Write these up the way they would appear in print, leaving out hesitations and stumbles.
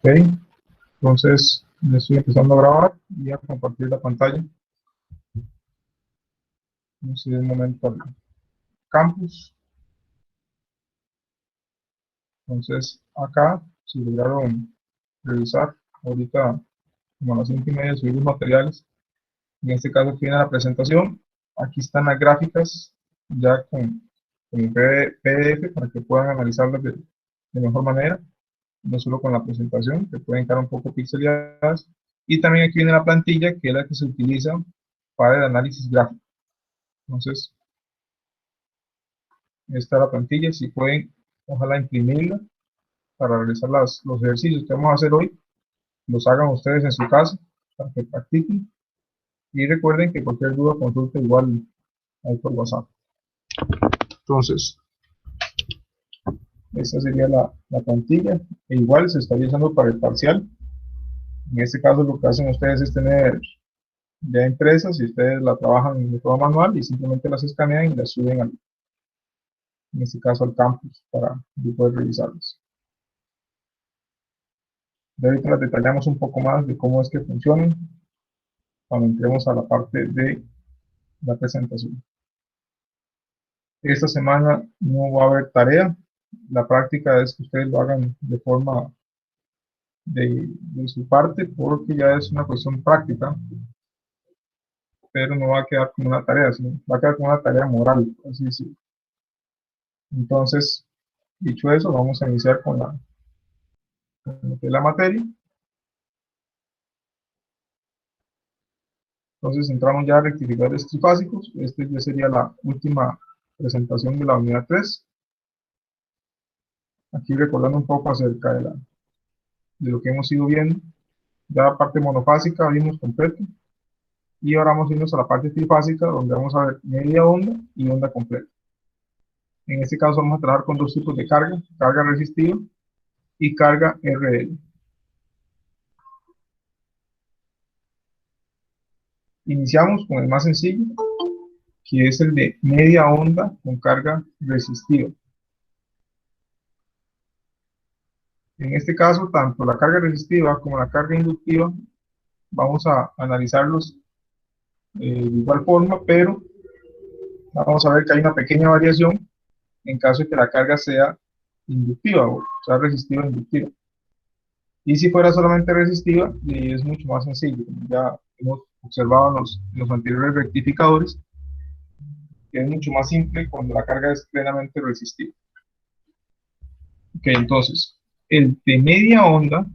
Entonces me estoy empezando a grabar y a compartir la pantalla. Vamos a ir un momento al campus. Entonces acá, si lograron revisar, ahorita como a las 5:30 subir los materiales. En este caso aquí viene la presentación. Aquí están las gráficas ya con el PDF para que puedan analizarlas de mejor manera, no solo con la presentación, que pueden quedar un poco pixeladas. Y también aquí viene la plantilla, que es la que se utiliza para el análisis gráfico. Entonces, esta es la plantilla. Si pueden, ojalá imprimirla para realizar los ejercicios que vamos a hacer hoy, los hagan ustedes en su casa para que practiquen. Y recuerden que cualquier duda, consulta igual ahí por WhatsApp. Entonces, esta sería la plantilla. E igual se estaría usando para el parcial. En este caso lo que hacen ustedes es tener ya impresas y ustedes la trabajan de forma manual y simplemente las escanean y las suben en este caso al campus para poder revisarlas. De ahorita las detallamos un poco más de cómo es que funcionan cuando entremos a la parte de la presentación. Esta semana no va a haber tarea. La práctica es que ustedes lo hagan de forma de su parte porque ya es una cuestión práctica, pero no va a quedar como una tarea, sino va a quedar como una tarea moral, así decirlo. Entonces, dicho eso, vamos a iniciar con la materia. Entonces entramos ya a rectificadores trifásicos. Este ya sería la última presentación de la unidad 3. Aquí recordando un poco acerca de lo que hemos ido viendo. Ya la parte monofásica vimos completo. Y ahora vamos a irnos a la parte trifásica, donde vamos a ver media onda y onda completa. En este caso vamos a trabajar con dos tipos de carga: carga resistiva y carga RL. Iniciamos con el más sencillo, que es el de media onda con carga resistiva. En este caso, tanto la carga resistiva como la carga inductiva vamos a analizarlos de igual forma, pero vamos a ver que hay una pequeña variación en caso de que la carga sea inductiva, o sea resistiva o inductiva. Y si fuera solamente resistiva, es mucho más sencillo, como ya hemos observado en los anteriores rectificadores, que es mucho más simple cuando la carga es plenamente resistiva. Ok, entonces, el de media onda,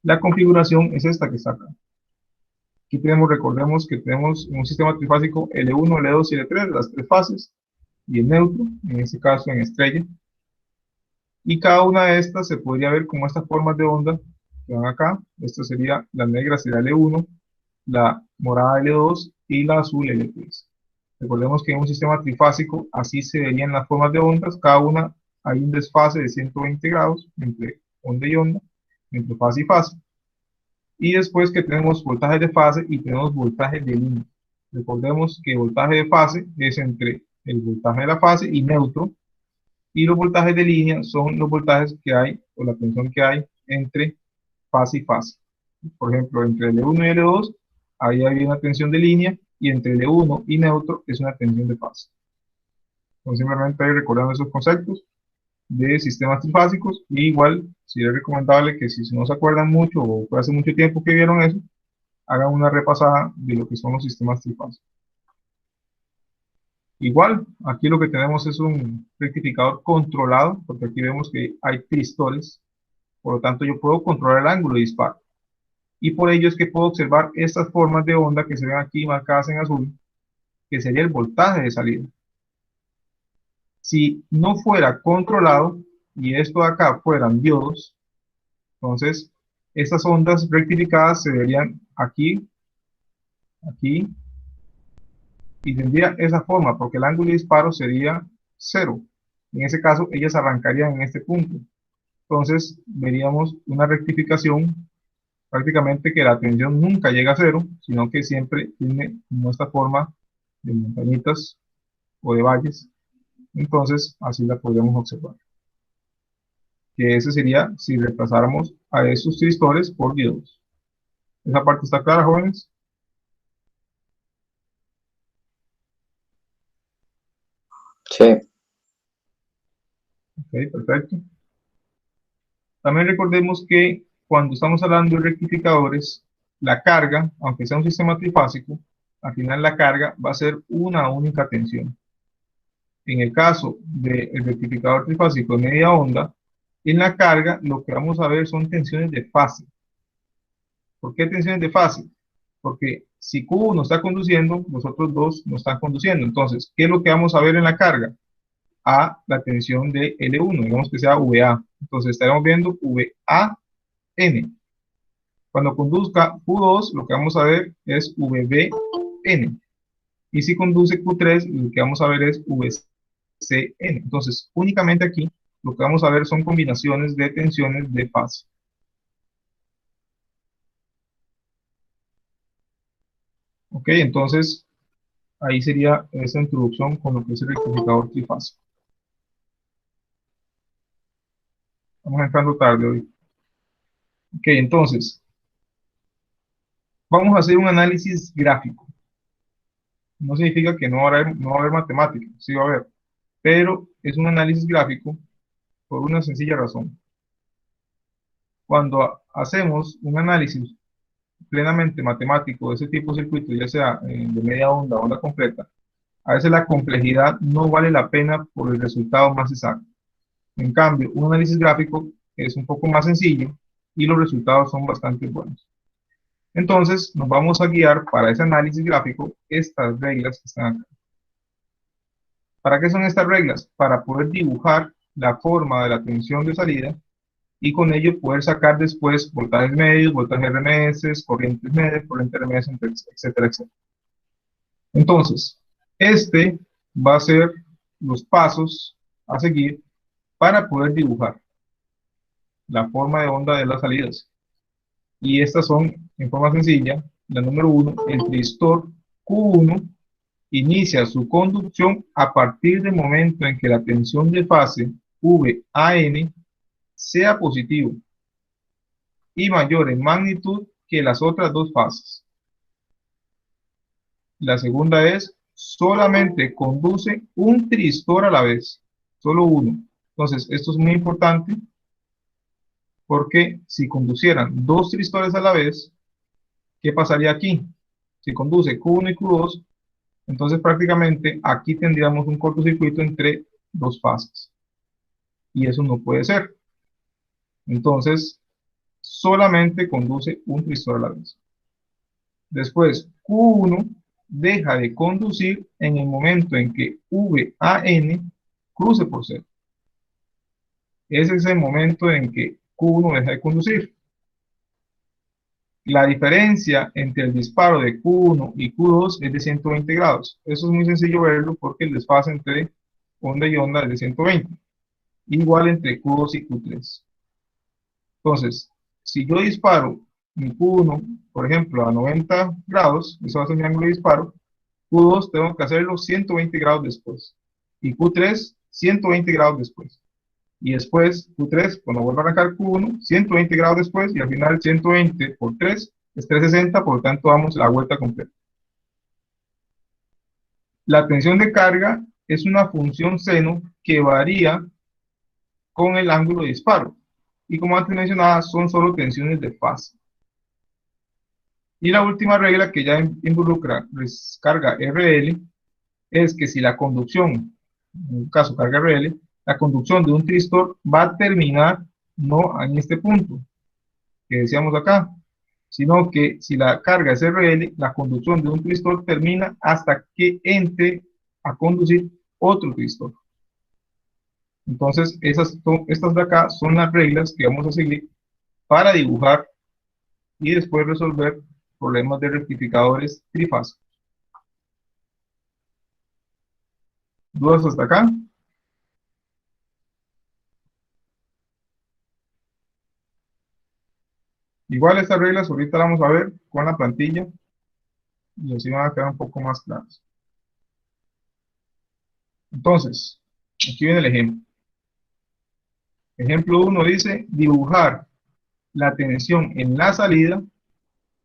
la configuración es esta que está acá. Aquí tenemos, recordemos que tenemos un sistema trifásico L1, L2 y L3, las tres fases, y el neutro, en este caso en estrella. Y cada una de estas se podría ver como estas formas de onda que van acá. Esta sería, la negra sería L1, la morada L2 y la azul L3. Recordemos que en un sistema trifásico así se verían las formas de ondas, cada una hay un desfase de 120 grados entre onda y onda, entre fase y fase. Y después que tenemos voltajes de fase y tenemos voltajes de línea. Recordemos que el voltaje de fase es entre el voltaje de la fase y neutro, y los voltajes de línea son los voltajes que hay, o la tensión que hay entre fase y fase. Por ejemplo, entre L1 y L2, ahí hay una tensión de línea, y entre L1 y neutro es una tensión de fase. Entonces, simplemente ahí recordando esos conceptos de sistemas trifásicos. Y igual, si es recomendable que si no se acuerdan mucho o fue hace mucho tiempo que vieron eso, hagan una repasada de lo que son los sistemas trifásicos. Igual, aquí lo que tenemos es un rectificador controlado, porque aquí vemos que hay pistones, por lo tanto yo puedo controlar el ángulo de disparo. Y por ello es que puedo observar estas formas de onda que se ven aquí marcadas en azul, que sería el voltaje de salida. Si no fuera controlado, y esto de acá fueran diodos, entonces estas ondas rectificadas se verían aquí, aquí, y tendría esa forma, porque el ángulo de disparo sería 0. En ese caso, ellas arrancarían en este punto. Entonces, veríamos una rectificación, prácticamente que la tensión nunca llega a 0, sino que siempre tiene como esta forma de montañitas o de valles. Entonces, así la podríamos observar. Ok, que ese sería si reemplazáramos a esos tristores por diodos. ¿Esa parte está clara, jóvenes? Sí. Ok, perfecto. También recordemos que cuando estamos hablando de rectificadores, la carga, aunque sea un sistema trifásico, al final la carga va a ser una única tensión. En el caso del rectificador trifásico de media onda, en la carga lo que vamos a ver son tensiones de fase. ¿Por qué tensiones de fase? Porque si Q1 está conduciendo, los otros dos no están conduciendo. Entonces, ¿qué es lo que vamos a ver en la carga? A la tensión de L1, digamos que sea VA. Entonces, estaremos viendo VAN. Cuando conduzca Q2, lo que vamos a ver es VBN. Y si conduce Q3, lo que vamos a ver es VCN. Entonces, únicamente aquí, lo que vamos a ver son combinaciones de tensiones de fase. Ok, entonces, ahí sería esa introducción con lo que es el rectificador trifásico. Estamos entrando tarde hoy. Ok, entonces, vamos a hacer un análisis gráfico. No significa que no va a haber matemática, sí va a haber, pero es un análisis gráfico por una sencilla razón. Cuando hacemos un análisis plenamente matemático de ese tipo de circuito, ya sea de media onda o onda completa, a veces la complejidad no vale la pena por el resultado más exacto. En cambio, un análisis gráfico es un poco más sencillo y los resultados son bastante buenos. Entonces, nos vamos a guiar para ese análisis gráfico estas reglas que están acá. ¿Para qué son estas reglas? Para poder dibujar la forma de la tensión de salida y con ello poder sacar después voltajes medios, voltajes RMS, corrientes medias, corrientes RMS, etcétera, etcétera. Entonces, este va a ser los pasos a seguir para poder dibujar la forma de onda de las salidas. Y estas son, en forma sencilla, la número 1, el tristor Q1 inicia su conducción a partir del momento en que la tensión de fase VAN sea positivo y mayor en magnitud que las otras dos fases. La segunda es, solamente conduce un tristor a la vez, solo uno. Entonces, esto es muy importante porque si conducieran dos tristores a la vez, ¿qué pasaría aquí? Si conduce Q1 y Q2, entonces prácticamente aquí tendríamos un cortocircuito entre dos fases. Y eso no puede ser. Entonces, solamente conduce un tristor a la vez. Después, Q1 deja de conducir en el momento en que VAN cruce por cero. Ese es el momento en que Q1 deja de conducir. La diferencia entre el disparo de Q1 y Q2 es de 120 grados. Eso es muy sencillo verlo porque el desfase entre onda y onda es de 120. Igual entre Q2 y Q3. Entonces, si yo disparo mi Q1, por ejemplo, a 90 grados, eso va a ser mi ángulo de disparo, Q2 tengo que hacerlo 120 grados después. Y Q3, 120 grados después. Y después Q3, cuando vuelva a arrancar Q1, 120 grados después, y al final 120 por 3 es 360, por lo tanto damos la vuelta completa. La tensión de carga es una función seno que varía con el ángulo de disparo. Y como antes mencionaba, son solo tensiones de fase. Y la última regla que ya involucra carga RL es que si la conducción, en un caso carga RL, la conducción de un tristor va a terminar no en este punto que decíamos acá, sino que si la carga es RL, la conducción de un tristor termina hasta que entre a conducir otro tristor. Entonces, estas de acá son las reglas que vamos a seguir para dibujar y después resolver problemas de rectificadores trifásicos. ¿Dudas hasta acá? Igual estas reglas ahorita las vamos a ver con la plantilla y así van a quedar un poco más claras. Entonces, aquí viene el ejemplo. Ejemplo 1 dice dibujar la tensión en la salida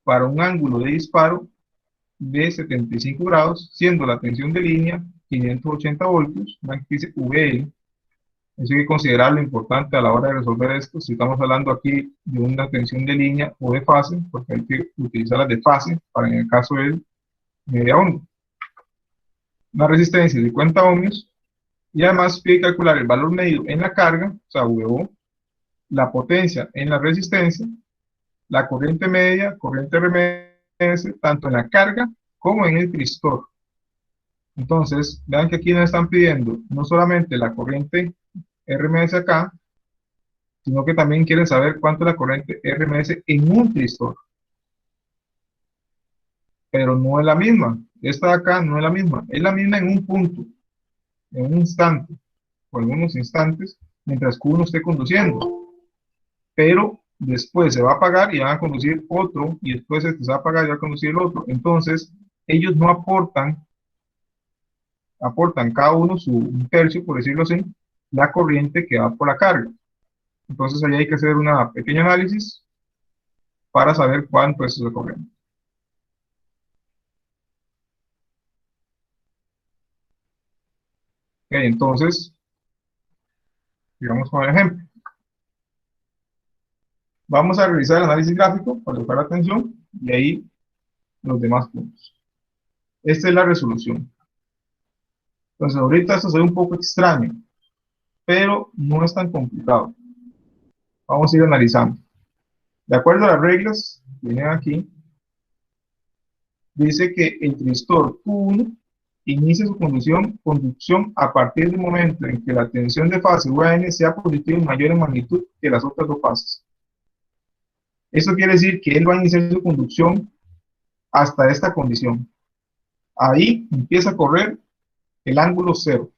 para un ángulo de disparo de 75 grados, siendo la tensión de línea 580 voltios, una que dice VL. Eso hay que considerarlo importante a la hora de resolver esto. Si estamos hablando aquí de una tensión de línea o de fase, porque hay que utilizar las de fase para en el caso de media onda. Una resistencia de 50 ohmios, y además hay que calcular el valor medido en la carga, o sea, VO, la potencia en la resistencia, la corriente media, corriente RMS, tanto en la carga como en el tristor. Entonces, vean que aquí nos están pidiendo no solamente la corriente RMS acá, sino que también quieren saber cuánto es la corriente RMS en un tristor. Pero no es la misma. Esta de acá no es la misma. Es la misma en un punto, en un instante, o en unos instantes, mientras que uno esté conduciendo. Pero después se va a apagar y van a conducir otro, y después este se va a apagar y va a conducir el otro. Entonces, ellos no aportan cada uno un tercio, por decirlo así, la corriente que va por la carga. Entonces, ahí hay que hacer un pequeño análisis para saber cuánto es esa corriente. Ok, entonces, digamos con el ejemplo. Vamos a realizar el análisis gráfico para buscar la tensión y ahí los demás puntos. Esta es la resolución. Entonces, ahorita esto se ve un poco extraño, pero no es tan complicado. Vamos a ir analizando. De acuerdo a las reglas que vienen aquí, dice que el tristor Q1 inicia su conducción a partir del momento en que la tensión de fase VN sea positiva y mayor en magnitud que las otras dos fases. Eso quiere decir que él va a iniciar su conducción hasta esta condición. Ahí empieza a correr el ángulo cero.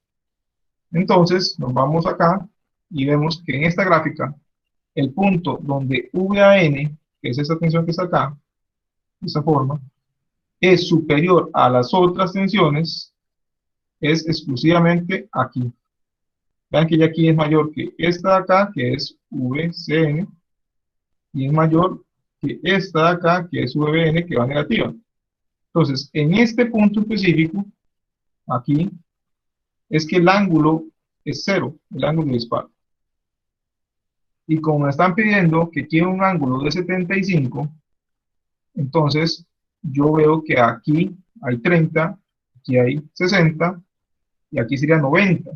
Entonces nos vamos acá y vemos que en esta gráfica el punto donde VAN, que es esta tensión que está acá, de esta forma, es superior a las otras tensiones, es exclusivamente aquí. Vean que ya aquí es mayor que esta de acá, que es VCN, y es mayor que esta de acá, que es VBN, que va negativa. Entonces, en este punto específico, aquí, es que el ángulo es cero, el ángulo de disparo. Y como me están pidiendo que quiera un ángulo de 75, entonces yo veo que aquí hay 30, aquí hay 60, y aquí sería 90.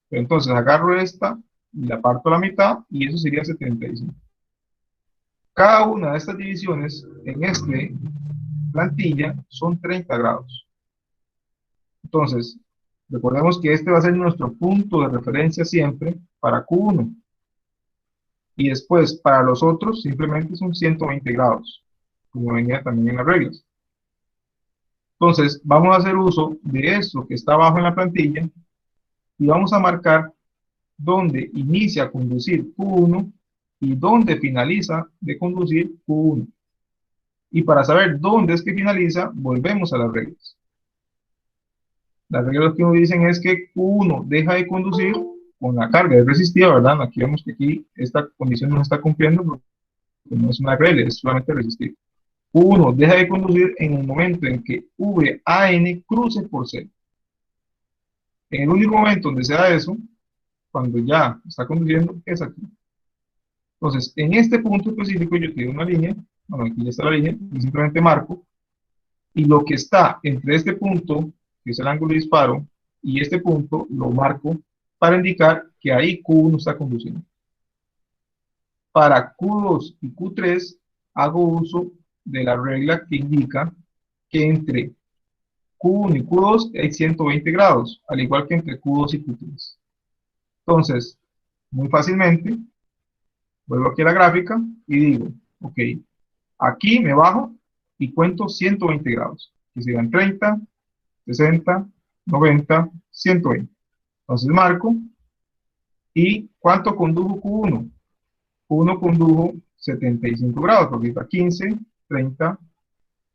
Pero entonces agarro esta y la parto a la mitad, y eso sería 75. Cada una de estas divisiones en esta plantilla son 30 grados. Entonces, recordemos que este va a ser nuestro punto de referencia siempre para Q1. Y después, para los otros, simplemente son 120 grados, como venía también en las reglas. Entonces, vamos a hacer uso de esto que está abajo en la plantilla y vamos a marcar dónde inicia a conducir Q1 y dónde finaliza de conducir Q1. Y para saber dónde es que finaliza, volvemos a las reglas. Las reglas que nos dicen es que Q1 deja de conducir con la carga es resistiva, ¿verdad? Aquí vemos que aquí esta condición no se está cumpliendo porque no es una regla, es solamente resistiva. Q1 deja de conducir en el momento en que VAN cruce por C. En el único momento donde se da eso, cuando ya está conduciendo, es aquí. Entonces, en este punto específico yo tengo una línea, bueno, aquí ya está la línea, y simplemente marco, y lo que está entre este punto, que es el ángulo de disparo, y este punto, lo marco para indicar que ahí Q1 está conduciendo. Para Q2 y Q3 hago uso de la regla que indica que entre Q1 y Q2 hay 120 grados, al igual que entre Q2 y Q3. Entonces, muy fácilmente, vuelvo aquí a la gráfica y digo, ok, aquí me bajo y cuento 120 grados, que serían 30, 60, 90, 120. Entonces marco, ¿y cuánto condujo Q1? Q1 condujo 75 grados, porque está 15, 30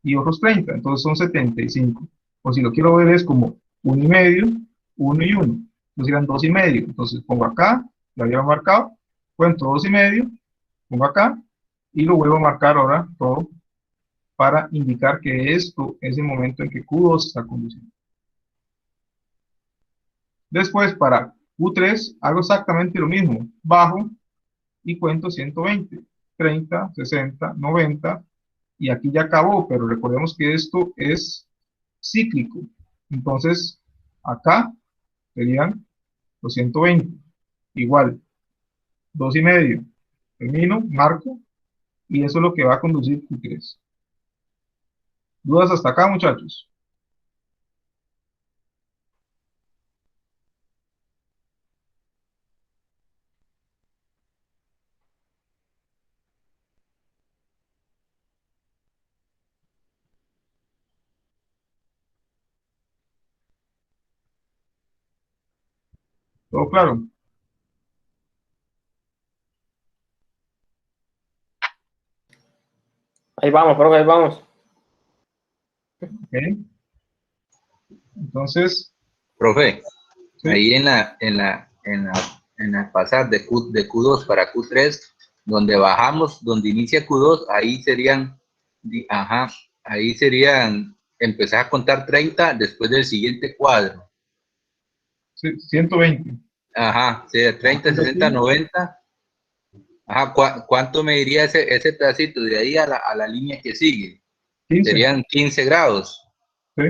y otros 30, entonces son 75. O si lo quiero ver es como 1 y medio, 1 y 1, entonces eran 2 y medio. Entonces pongo acá, lo había marcado, cuento 2,5, pongo acá, y lo vuelvo a marcar ahora todo para indicar que esto es el momento en que Q2 está conduciendo. Después, para Q3, hago exactamente lo mismo. Bajo y cuento 120, 30, 60, 90, y aquí ya acabó, pero recordemos que esto es cíclico. Entonces, acá serían los 120. Igual, 2,5. Termino, marco, y eso es lo que va a conducir Q3. ¿Dudas hasta acá, muchachos? ¿Todo claro? Ahí vamos, profe, ahí vamos. ¿Ok? Entonces, Profe, ¿sí? ahí en la pasar de Q2 para Q3, donde bajamos, donde inicia Q2, ahí serían, ajá, ahí serían, empezar a contar 30 después del siguiente cuadro. Sí, 120. Ajá, sería 30, Partiendo 60, aquí, 90. Ajá, ¿cuánto me diría ese pedacito de ahí a la línea que sigue? 15. Serían 15 grados. ¿Sí?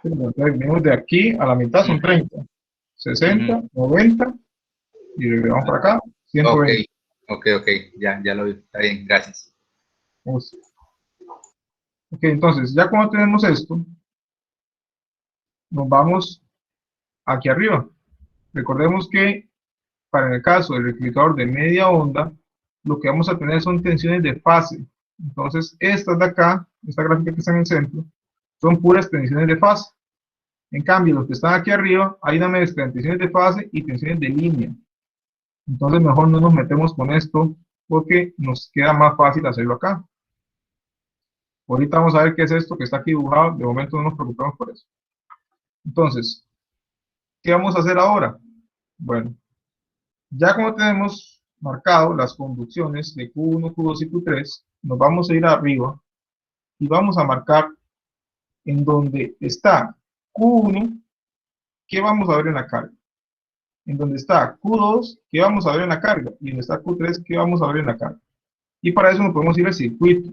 Entonces, venimos de aquí a la mitad, son Ujú, 30. ujú. 60, 90, y vamos para acá, Ok, 120. ok, ya lo vi. Está bien, gracias. Vamos. Ok, entonces, ya cuando tenemos esto, nos vamos aquí arriba. Recordemos que para el caso del rectificador de media onda, lo que vamos a tener son tensiones de fase. Entonces, estas de acá, esta gráfica que está en el centro, son puras tensiones de fase. En cambio, los que están aquí arriba, hay una mezcla de tensiones de fase y tensiones de línea. Entonces, mejor no nos metemos con esto porque nos queda más fácil hacerlo acá. Ahorita vamos a ver qué es esto que está aquí dibujado. De momento no nos preocupemos por eso. Entonces, ¿qué vamos a hacer ahora? Bueno, ya como tenemos marcado las conducciones de Q1, Q2 y Q3, nos vamos a ir arriba y vamos a marcar en donde está Q1, ¿qué vamos a ver en la carga? En donde está Q2, ¿qué vamos a ver en la carga? Y en donde está Q3, ¿qué vamos a ver en la carga? Y para eso nos podemos ir al circuito.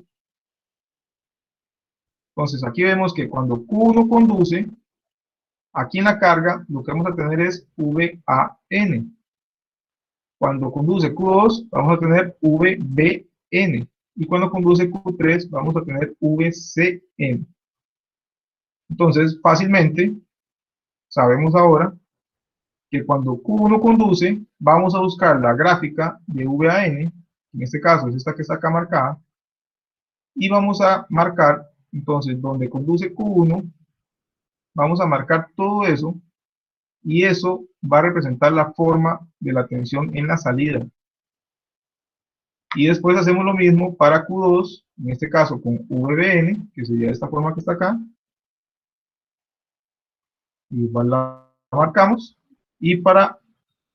Entonces aquí vemos que cuando Q1 conduce, aquí en la carga lo que vamos a tener es VAN. Cuando conduce Q2 vamos a tener VBN. Y cuando conduce Q3 vamos a tener VCN. Entonces fácilmente sabemos ahora que cuando Q1 conduce vamos a buscar la gráfica de VAN, en este caso es esta que está acá marcada, y vamos a marcar entonces donde conduce Q1, vamos a marcar todo eso, y eso va a representar la forma de la tensión en la salida. Y después hacemos lo mismo para Q2, en este caso con VBN, que sería esta forma que está acá, igual la marcamos, y para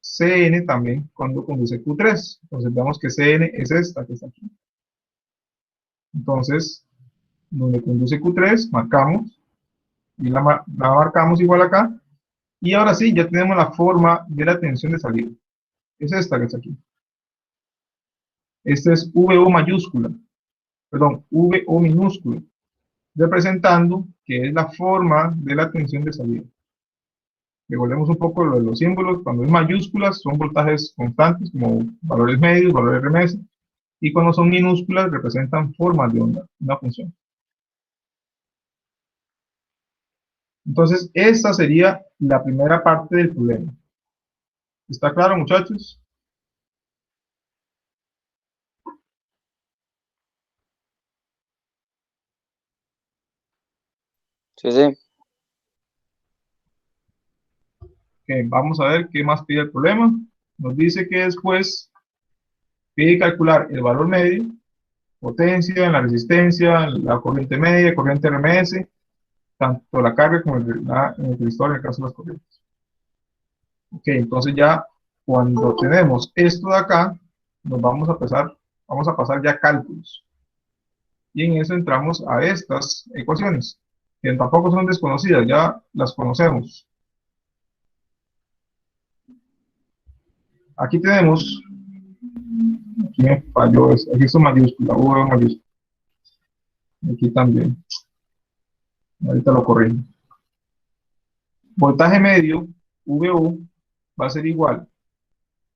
CN también cuando conduce Q3. Entonces vemos que CN es esta que está aquí. Entonces, donde conduce Q3, marcamos, y la marcamos igual acá, y ahora sí, ya tenemos la forma de la tensión de salida. Es esta que está aquí. Esta es VO mayúscula, perdón, VO minúscula, representando que es la forma de la tensión de salida. Recordemos un poco lo de los símbolos. Cuando es mayúsculas son voltajes constantes, como valores medios, valores RMS, y cuando son minúsculas representan formas de onda, una función. Entonces, esta sería la primera parte del problema. ¿Está claro, muchachos? Sí, sí. Vamos a ver qué más pide el problema. Nos dice que después pide calcular el valor medio, potencia, la resistencia, la corriente media, corriente RMS, tanto la carga como el resistor en el caso de las corrientes. Ok, entonces ya Cuando tenemos esto de acá, nos vamos a pasar ya a cálculos. Y en eso entramos a estas ecuaciones, que tampoco son desconocidas, ya las conocemos. Aquí tenemos, aquí me falló, aquí son mayúscula, V mayúscula. Aquí también. Ahorita lo corrijo. Voltaje medio, VO, va a ser igual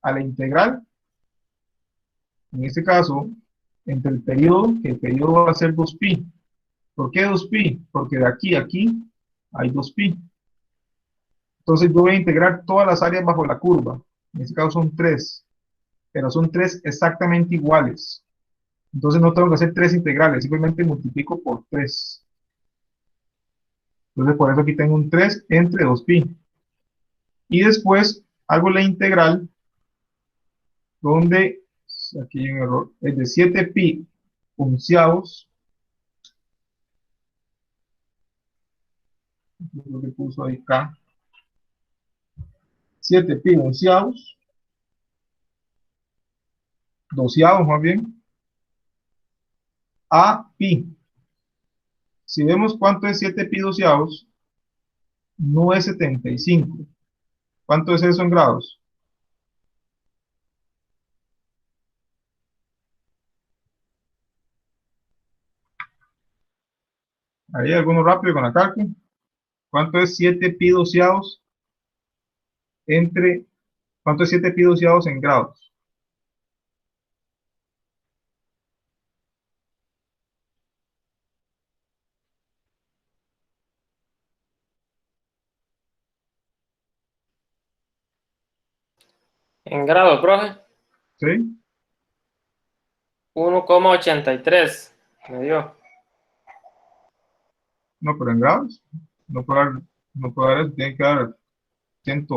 a la integral, en este caso, entre el periodo, que el periodo va a ser 2pi. ¿Por qué 2pi? Porque de aquí a aquí hay 2pi. Entonces yo voy a integrar todas las áreas bajo la curva. En este caso son 3, pero son 3 exactamente iguales. Entonces no tengo que hacer 3 integrales, simplemente multiplico por 3. Entonces por eso aquí tengo un 3 entre 2pi. Y después hago la integral donde, aquí hay un error, es de 7pi onceavos. Lo que puso ahí K. 7pi onceavos. Doceavos más bien. A pi. Si vemos cuánto es 7pi doceavos, no es 75. ¿Cuánto es eso en grados? Ahí alguno rápido con la cálcula. ¿Cuánto es 7pi doceavos entre, cuánto es 7pi doceavos en grados? En grado, profe. ¿Sí? 1,83 me dio. No, pero en grados. No puede dar, no puede dar, tiene que dar 100,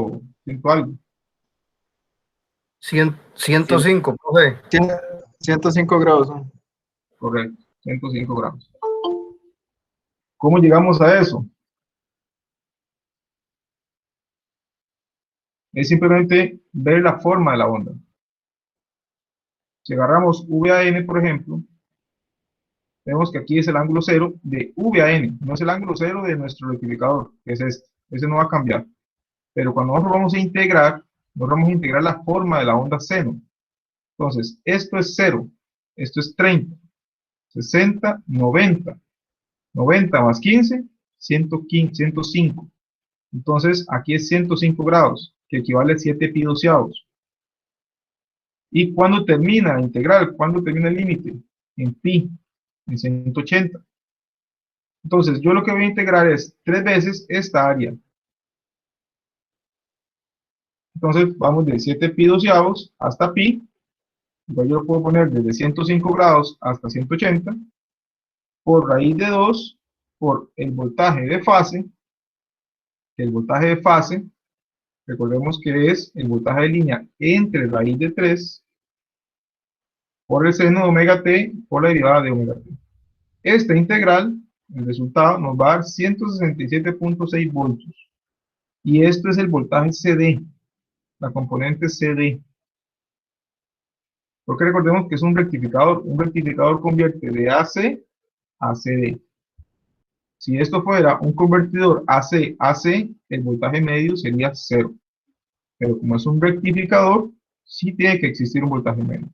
100 algo. 105, profe. 105 grados. ¿No? Correcto, 105 grados. ¿Cómo llegamos a eso? Es simplemente ver la forma de la onda. Si agarramos V a N, por ejemplo, vemos que aquí es el ángulo cero de V a N, no es el ángulo cero de nuestro rectificador, que es este. Ese no va a cambiar. Pero cuando nosotros vamos a integrar la forma de la onda seno. Entonces, esto es 0, esto es 30, 60, 90. 90 más 15, 115, 105. Entonces, aquí es 105 grados, que equivale a 7pi doceavos. ¿Y cuándo termina la integral? ¿Cuándo termina el límite? En pi, en 180. Entonces, yo lo que voy a integrar es 3 veces esta área. Entonces, vamos de 7pi doceavos hasta pi. Entonces, yo lo puedo poner desde 105 grados hasta 180 por raíz de 2 por el voltaje de fase. El voltaje de fase, recordemos que es el voltaje de línea entre raíz de 3 por el seno de omega t por la derivada de omega t. Esta integral, el resultado, nos va a dar 167.6 voltios. Y esto es el voltaje CD, la componente CD. Porque recordemos que es un rectificador. Un rectificador convierte de AC a CD. Si esto fuera un convertidor AC-AC, el voltaje medio sería 0. Pero como es un rectificador, sí tiene que existir un voltaje medio.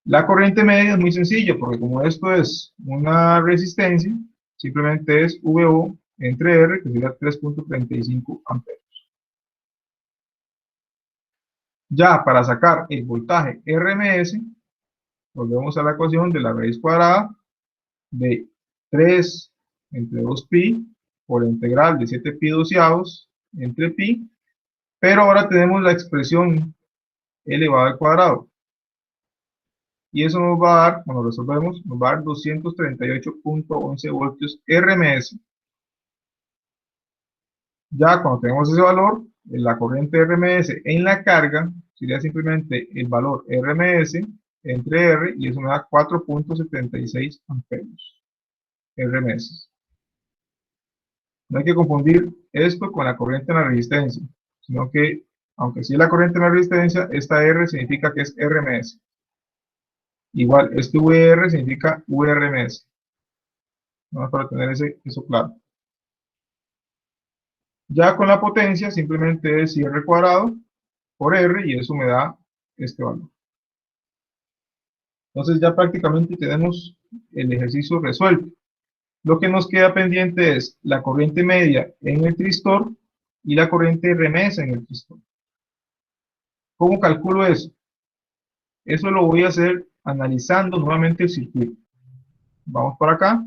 La corriente media es muy sencilla, porque como esto es una resistencia, simplemente es VO entre R, que sería 3.35 amperes. Ya para sacar el voltaje RMS, volvemos a la ecuación de la raíz cuadrada de 3 entre 2pi por la integral de 7pi doceavos entre pi, pero ahora tenemos la expresión elevado al cuadrado. Y eso nos va a dar, cuando resolvemos, nos va a dar 238.11 voltios RMS. Ya cuando tenemos ese valor, la corriente RMS en la carga sería simplemente el valor RMS entre R, y eso me da 4.76 amperios RMS. No hay que confundir esto con la corriente en la resistencia, sino que Aunque sí es la corriente de la resistencia, esta R significa que es RMS. Igual, este VR significa VRMS. Vamos para tener eso claro. Ya con la potencia, simplemente es R cuadrado por R y eso me da este valor. Entonces ya prácticamente tenemos el ejercicio resuelto. Lo que nos queda pendiente es la corriente media en el tristor y la corriente remesa en el tristor. ¿Cómo calculo eso? Eso lo voy a hacer analizando nuevamente el circuito. Vamos para acá.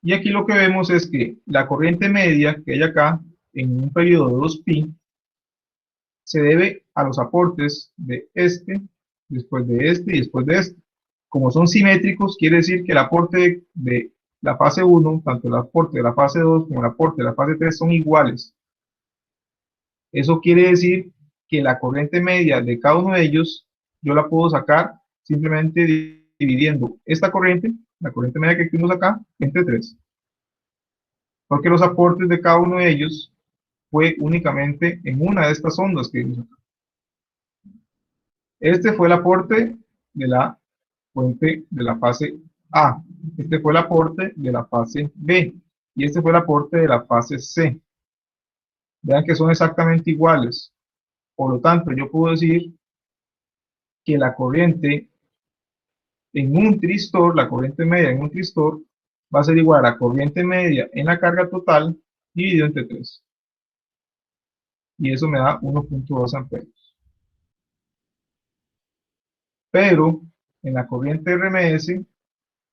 Y aquí lo que vemos es que la corriente media que hay acá, en un periodo de 2pi, se debe a los aportes de este, después de este y después de este. Como son simétricos, quiere decir que el aporte de la fase 1, tanto el aporte de la fase 2 como el aporte de la fase 3 son iguales. Eso quiere decir que la corriente media de cada uno de ellos, yo la puedo sacar simplemente dividiendo esta corriente, la corriente media que tenemos acá, entre 3. Porque los aportes de cada uno de ellos fue únicamente en una de estas ondas que vimos acá. Este fue el aporte de la fuente de la fase A. Este fue el aporte de la fase B. Y este fue el aporte de la fase C. Vean que son exactamente iguales. Por lo tanto, yo puedo decir que la corriente en un tristor, la corriente media en un tristor, va a ser igual a la corriente media en la carga total dividido entre 3. Y eso me da 1.2 amperios. Pero en la corriente RMS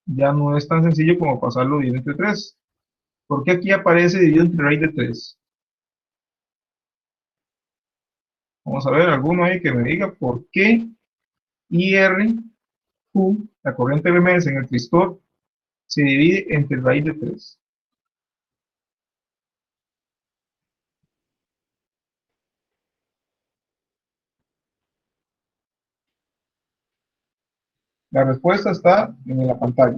ya no es tan sencillo como pasarlo dividido entre 3. ¿Por qué aquí aparece dividido entre raíz de 3? Vamos a ver, alguno ahí que me diga por qué IRQ, la corriente RMS en el tristor, se divide entre raíz de 3. La respuesta está en la pantalla.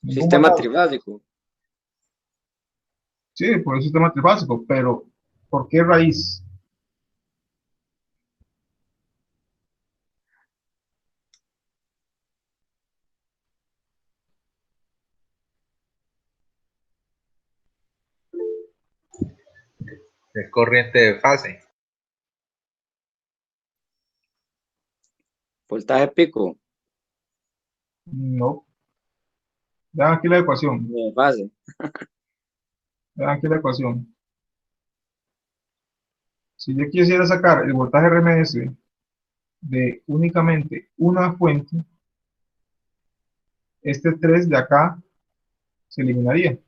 Ningún Sistema matado. trifásico. Sí, por el sistema trifásico, pero ¿por qué raíz? Es corriente de fase. Voltaje pico. No. Vean aquí la ecuación. De fase. Vean aquí la ecuación. Si yo quisiera sacar el voltaje RMS de únicamente una fuente, este 3 de acá se eliminaría.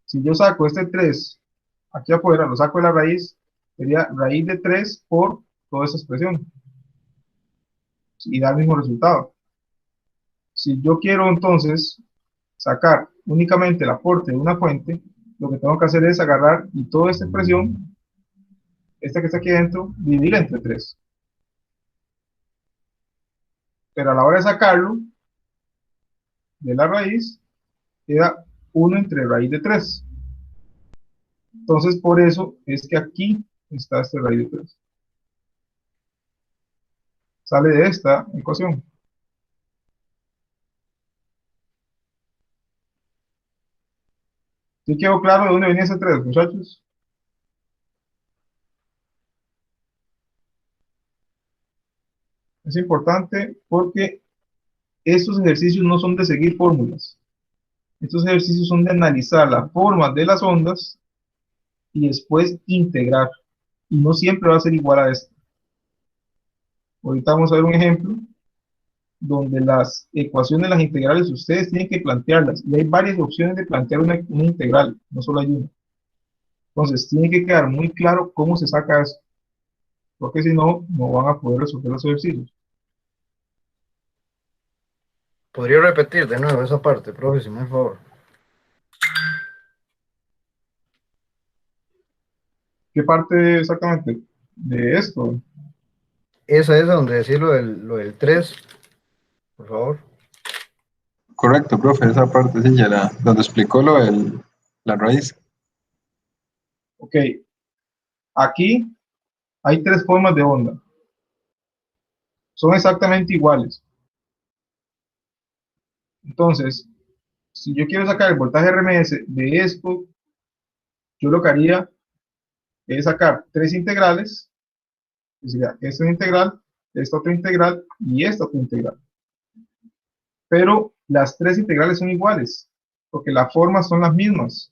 Si yo saco este 3 aquí afuera, lo saco de la raíz, sería raíz de 3 por toda esa expresión. Y da el mismo resultado. Si yo quiero entonces sacar únicamente el aporte de una fuente, lo que tengo que hacer es agarrar y toda esta expresión, esta que está aquí dentro, dividirla entre 3. Pero a la hora de sacarlo de la raíz, queda 1 entre raíz de 3. Entonces, por eso es que aquí está este raíz de 3. Sale de esta ecuación. ¿Sí quedó claro de dónde venía ese 3, muchachos? Es importante porque estos ejercicios no son de seguir fórmulas. Estos ejercicios son de analizar la forma de las ondas y después integrar. Y no siempre va a ser igual a esto. Ahorita vamos a ver un ejemplo donde las ecuaciones, las integrales, ustedes tienen que plantearlas. Y hay varias opciones de plantear una integral, no solo hay una. Entonces, tiene que quedar muy claro cómo se saca eso. porque si no, no van a poder resolver los ejercicios. ¿Podría repetir de nuevo esa parte, profe, si me hace favor? ¿Qué parte exactamente de esto? Esa es donde decir lo del 3, por favor. Correcto, profe, esa parte sí, donde explicó la raíz. Ok, aquí hay tres formas de onda. Son exactamente iguales. Entonces, si yo quiero sacar el voltaje RMS de esto, yo lo que haría es sacar tres integrales, que sería esta integral, esta otra integral y esta otra integral. Pero las tres integrales son iguales, porque las formas son las mismas.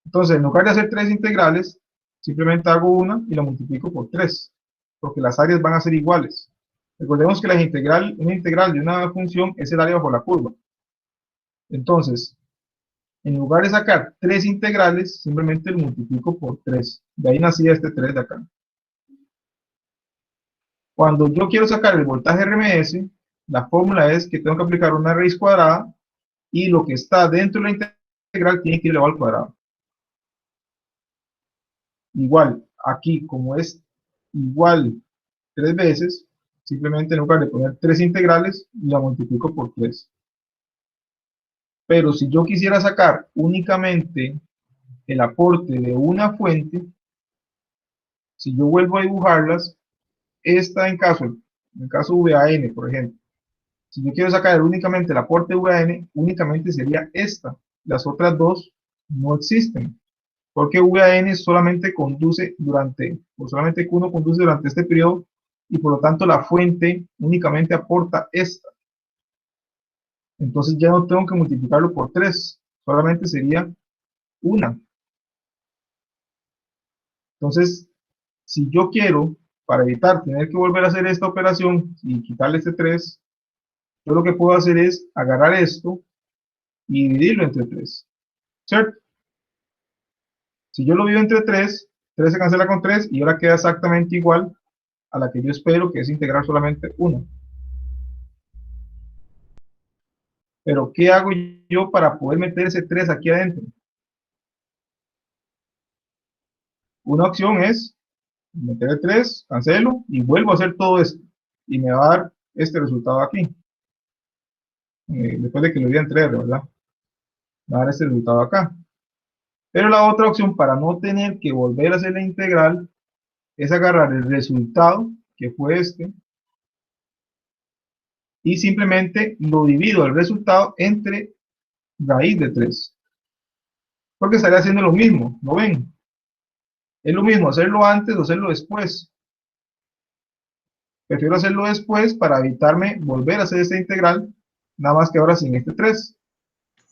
Entonces, en lugar de hacer tres integrales, simplemente hago una y la multiplico por 3, porque las áreas van a ser iguales. Recordemos que una integral de una función es el área bajo la curva. Entonces, en lugar de sacar tres integrales, simplemente lo multiplico por 3. De ahí nacía este 3 de acá. Cuando yo quiero sacar el voltaje RMS, la fórmula es que tengo que aplicar una raíz cuadrada y lo que está dentro de la integral tiene que ir elevado al cuadrado. Igual, aquí como es igual 3 veces, simplemente en lugar de poner 3 integrales, la multiplico por 3. Pero si yo quisiera sacar únicamente el aporte de una fuente, si yo vuelvo a dibujarlas, esta en caso VAN, por ejemplo, si yo quiero sacar únicamente el aporte VAN, únicamente sería esta. Las otras dos no existen, porque VAN solamente conduce solamente Q1 conduce durante este periodo, y por lo tanto la fuente únicamente aporta esta. Entonces ya no tengo que multiplicarlo por 3, solamente sería una. Entonces, si yo quiero, para evitar tener que volver a hacer esta operación y quitarle este 3, yo lo que puedo hacer es agarrar esto y dividirlo entre 3, ¿cierto? Si yo lo divido entre 3, 3 se cancela con 3 y ahora queda exactamente igual a la que yo espero, que es integrar solamente 1. Pero, ¿qué hago yo para poder meter ese 3 aquí adentro? Una opción es meter el 3, cancelo y vuelvo a hacer todo esto. Y me va a dar este resultado aquí. Después de que lo divida en 3, ¿verdad? Me va a dar este resultado acá. Pero la otra opción, para no tener que volver a hacer la integral, es agarrar el resultado, que fue este, y simplemente lo divido el resultado entre raíz de 3. Porque estaría haciendo lo mismo, ¿lo ven? Es lo mismo hacerlo antes o hacerlo después. Prefiero hacerlo después para evitarme volver a hacer esta integral, nada más que ahora sin este 3.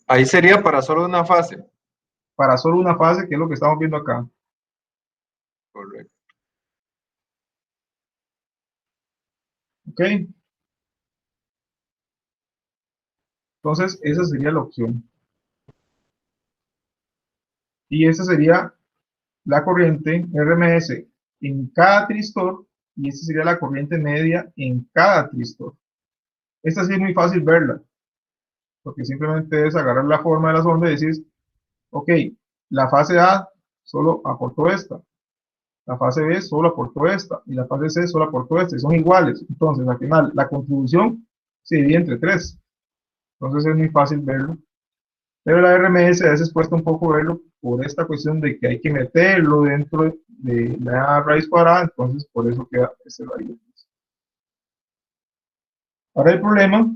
Ahí sería para solo una fase. Para solo una fase, que es lo que estamos viendo acá. Correcto. ¿Ok? Entonces, esa sería la opción. Y esa sería la corriente RMS en cada tristor, y esta sería la corriente media en cada tristor. Esta sí es muy fácil verla, porque simplemente es agarrar la forma de la sonda y decir, ok, la fase A solo aportó esta, la fase B solo aportó esta, y la fase C solo aportó esta, y son iguales. Entonces, al final, la contribución se divide entre 3. Entonces es muy fácil verlo. Pero la RMS a veces cuesta un poco verlo por esta cuestión de que hay que meterlo dentro de la raíz cuadrada, entonces por eso queda ese raíz. Ahora el problema,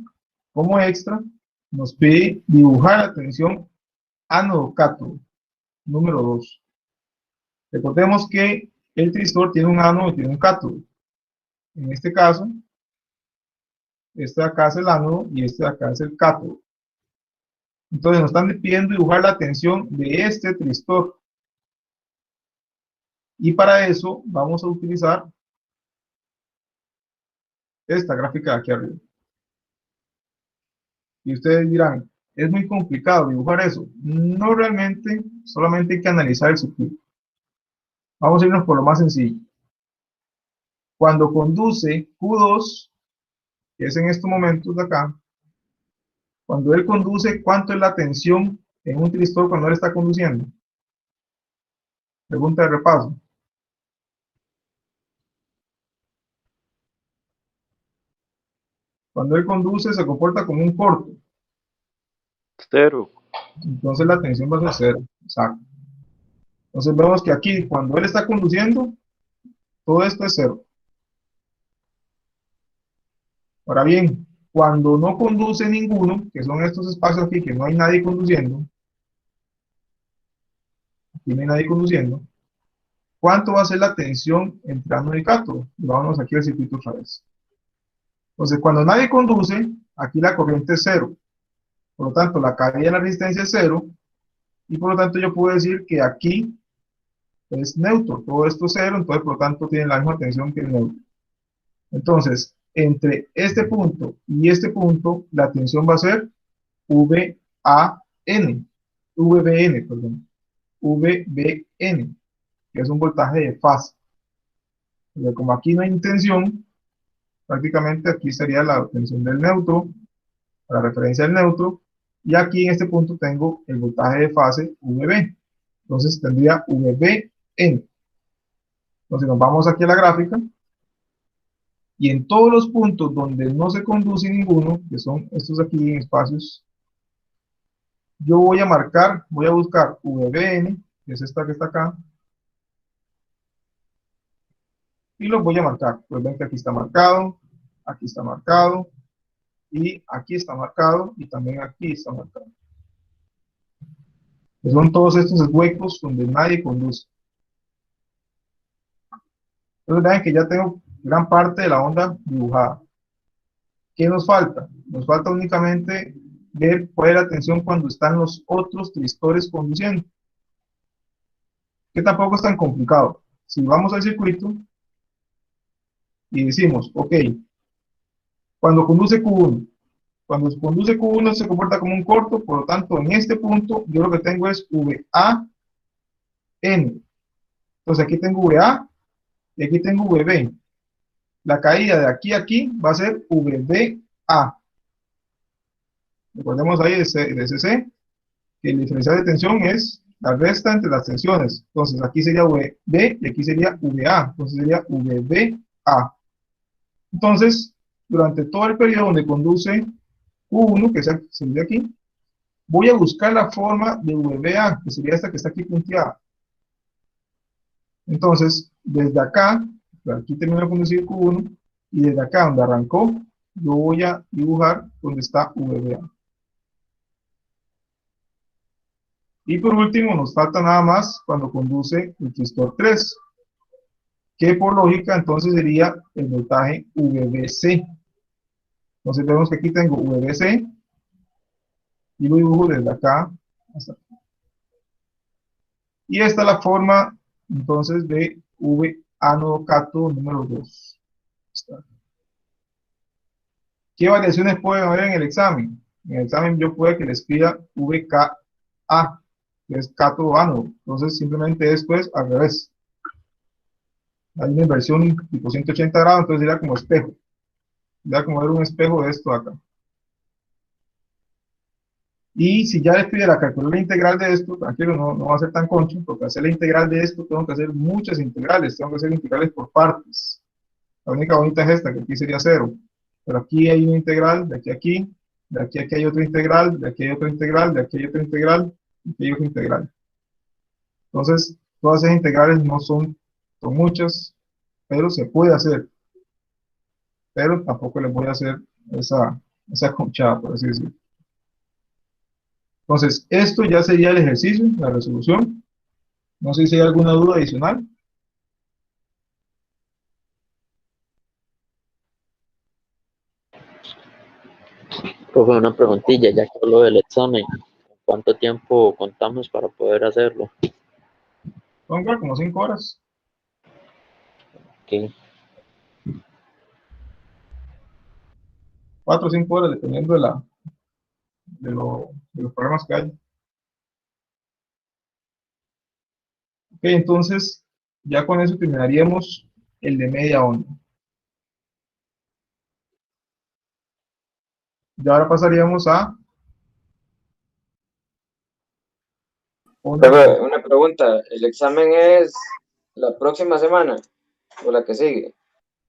como extra, nos pide dibujar la tensión ánodo-cátodo, número 2. Recordemos que el tristor tiene un ánodo y tiene un cátodo. En este caso, este de acá es el ánodo y este de acá es el cátodo. Entonces nos están pidiendo dibujar la tensión de este tristor. Y para eso vamos a utilizar esta gráfica de aquí arriba. Y ustedes dirán, es muy complicado dibujar eso. No realmente, solamente hay que analizar el circuito. Vamos a irnos por lo más sencillo. Cuando conduce Q2, que es en estos momentos de acá, cuando él conduce, ¿cuánto es la tensión en un tristor cuando él está conduciendo? Pregunta de repaso. Cuando él conduce se comporta como un corto, Cero. entonces la tensión va a ser cero. Exacto. Entonces vemos que aquí, cuando él está conduciendo, todo esto es cero. Ahora bien, cuando no conduce ninguno, que son estos espacios aquí que no hay nadie conduciendo, aquí no hay nadie conduciendo, ¿cuánto va a ser la tensión entre ánodo y cátodo? Y vámonos aquí al circuito otra vez. Entonces, cuando nadie conduce, aquí la corriente es cero. Por lo tanto, la caída de la resistencia es cero. Y por lo tanto, yo puedo decir que aquí es neutro. Todo esto es cero, entonces, por lo tanto, tiene la misma tensión que el neutro. Entonces, entre este punto y este punto, la tensión va a ser VAN, VBN, perdón, VBN, que es un voltaje de fase. Porque como aquí no hay tensión, prácticamente aquí sería la tensión del neutro, la referencia del neutro, y aquí en este punto tengo el voltaje de fase VB. Entonces tendría VBN. Entonces nos vamos aquí a la gráfica, y en todos los puntos donde no se conduce ninguno, que son estos aquí en espacios, yo voy a marcar, voy a buscar VBN, que es esta que está acá, y los voy a marcar. Pues ven que aquí está marcado, y aquí está marcado, y también aquí está marcado. Que son todos estos huecos donde nadie conduce. Entonces vean que ya tengo gran parte de la onda dibujada. ¿Qué nos falta? Nos falta únicamente ver cuál es la tensión cuando están los otros tristores conduciendo. Que tampoco es tan complicado. Si vamos al circuito y decimos, ok, cuando conduce Q1, cuando conduce Q1 se comporta como un corto, por lo tanto en este punto yo lo que tengo es VAN. Entonces aquí tengo VA y aquí tengo VB. La caída de aquí a aquí va a ser VBA. Recordemos ahí de CC que el diferencial de tensión es la resta entre las tensiones. Entonces aquí sería VB y aquí sería VA. Entonces sería VBA. Entonces, durante todo el periodo donde conduce Q1, que sería aquí, voy a buscar la forma de VBA, que sería esta que está aquí punteada. Entonces, desde acá, aquí termino de conducir Q1, y desde acá donde arrancó, yo voy a dibujar donde está VBA. Y por último, nos falta nada más cuando conduce el tristor 3, que por lógica entonces sería el voltaje VBC. Entonces vemos que aquí tengo VBC, y lo dibujo desde acá hasta acá. Y esta es la forma entonces de V ánodo cátodo número 2. ¿Qué variaciones pueden haber en el examen? En el examen yo puedo que les pida VKA, que es cátodo ánodo. Entonces simplemente esto es al revés. Hay una inversión tipo 180 grados, entonces sería como espejo. Sería como ver un espejo de esto acá. Y si ya les pidiera calcular la integral de esto, tranquilo, no va a ser tan concho, porque hacer la integral de esto tengo que hacer muchas integrales, tengo que hacer integrales por partes. La única bonita es esta, que aquí sería 0. Pero aquí hay una integral, de aquí a aquí, de aquí a aquí hay otra integral, de aquí hay otra integral, de aquí hay otra integral, y aquí hay otra integral. Entonces, todas esas integrales no son muchas, pero se puede hacer. Pero tampoco les voy a hacer esa conchada, por así decirlo. Entonces, esto ya sería el ejercicio, la resolución. No sé si hay alguna duda adicional. Profe, una preguntilla, ya que habló del examen, ¿cuánto tiempo contamos para poder hacerlo? Son como 5 horas. Ok. 4 o 5 horas, dependiendo de los problemas que hay. Ok, entonces, ya con eso terminaríamos el de media onda. Y ahora pasaríamos a Profe, una pregunta, ¿el examen es la próxima semana o la que sigue?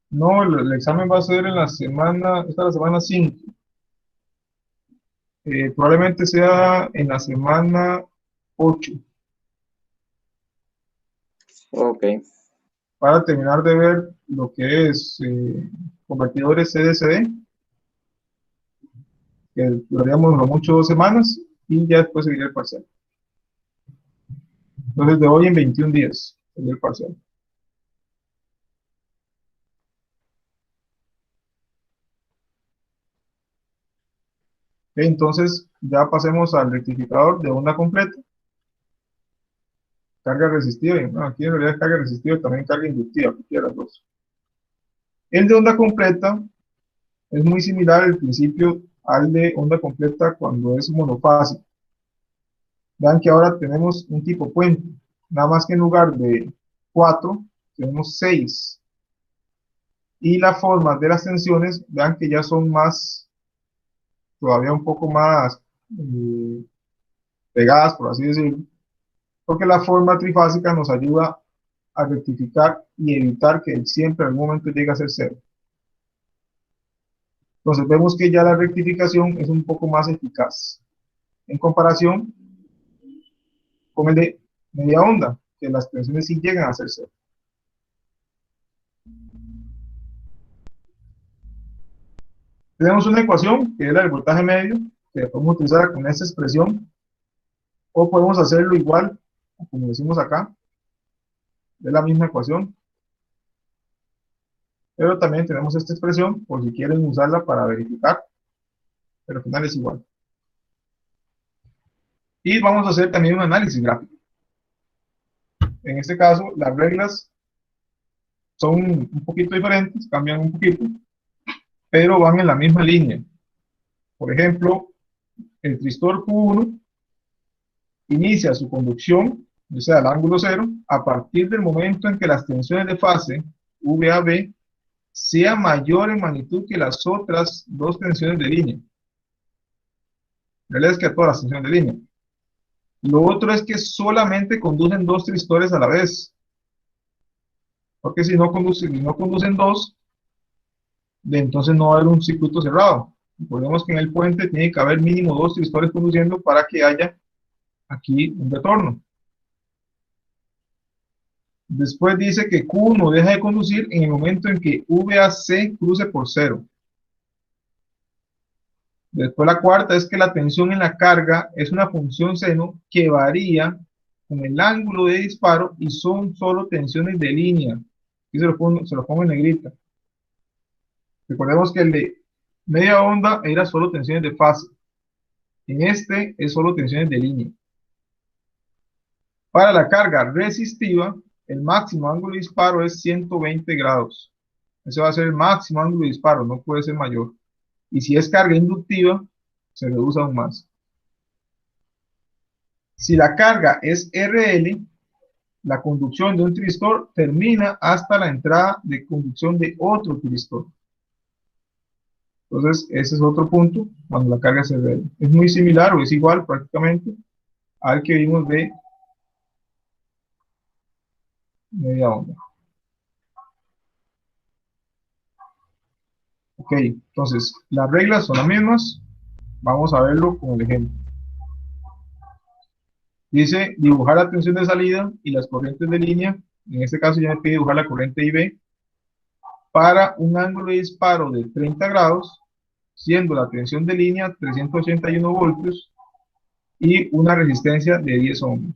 No, el examen va a ser en la semana, esta es la semana 5. Probablemente sea en la semana 8, Ok, para terminar de ver lo que es convertidores CDCD, que duraríamos lo mucho 2 semanas, y ya después seguiría el parcial. Entonces, de hoy en 21 días sería el parcial. Entonces, ya pasemos al rectificador de onda completa, carga resistiva, y bueno, aquí en realidad es carga resistiva y también carga inductiva, cualquiera de las dos. El de onda completa es muy similar al principio al de onda completa cuando es monofásico. Vean que ahora tenemos un tipo puente, nada más que en lugar de 4, tenemos 6. Y las formas de las tensiones, vean que ya son más, todavía un poco más pegadas, por así decirlo, porque la forma trifásica nos ayuda a rectificar y evitar que siempre en algún momento llegue a ser 0. Entonces vemos que ya la rectificación es un poco más eficaz en comparación con el de media onda, que las tensiones sí llegan a ser 0. Tenemos una ecuación que es la del voltaje medio, que podemos utilizar con esta expresión, o podemos hacerlo igual, como decimos acá, es la misma ecuación, pero también tenemos esta expresión por si quieren usarla para verificar, pero al final es igual. Y vamos a hacer también un análisis gráfico. En este caso, las reglas son un poquito diferentes, cambian un poquito, pero van en la misma línea. Por ejemplo, el tristor Q1 inicia su conducción, o sea, al ángulo 0, a partir del momento en que las tensiones de fase VAB sea mayor en magnitud que las otras dos tensiones de línea. La realidad es que a todas las tensiones de línea. Lo otro es que solamente conducen 2 tristores a la vez. Porque si no conducen 2, entonces no va a haber un circuito cerrado. Recordemos que en el puente tiene que haber mínimo 2 tristores conduciendo para que haya aquí un retorno. Después dice que Q1 deja de conducir en el momento en que VAC cruce por 0. Después la cuarta es que la tensión en la carga es una función seno que varía con el ángulo de disparo y son solo tensiones de línea. Aquí se lo pongo en negrita. Recordemos que el de media onda era solo tensiones de fase. En este es solo tensiones de línea. Para la carga resistiva, el máximo ángulo de disparo es 120 grados. Ese va a ser el máximo ángulo de disparo, no puede ser mayor. Y si es carga inductiva, se reduce aún más. Si la carga es RL, la conducción de un tristor termina hasta la entrada de conducción de otro tristor. Entonces, ese es otro punto cuando la carga es RL. Es muy similar o es igual prácticamente al que vimos de media onda. Ok, entonces, las reglas son las mismas. Vamos a verlo con el ejemplo. Dice dibujar la tensión de salida y las corrientes de línea. En este caso ya me pide dibujar la corriente IB para un ángulo de disparo de 30 grados, siendo la tensión de línea 381 voltios y una resistencia de 10 ohms.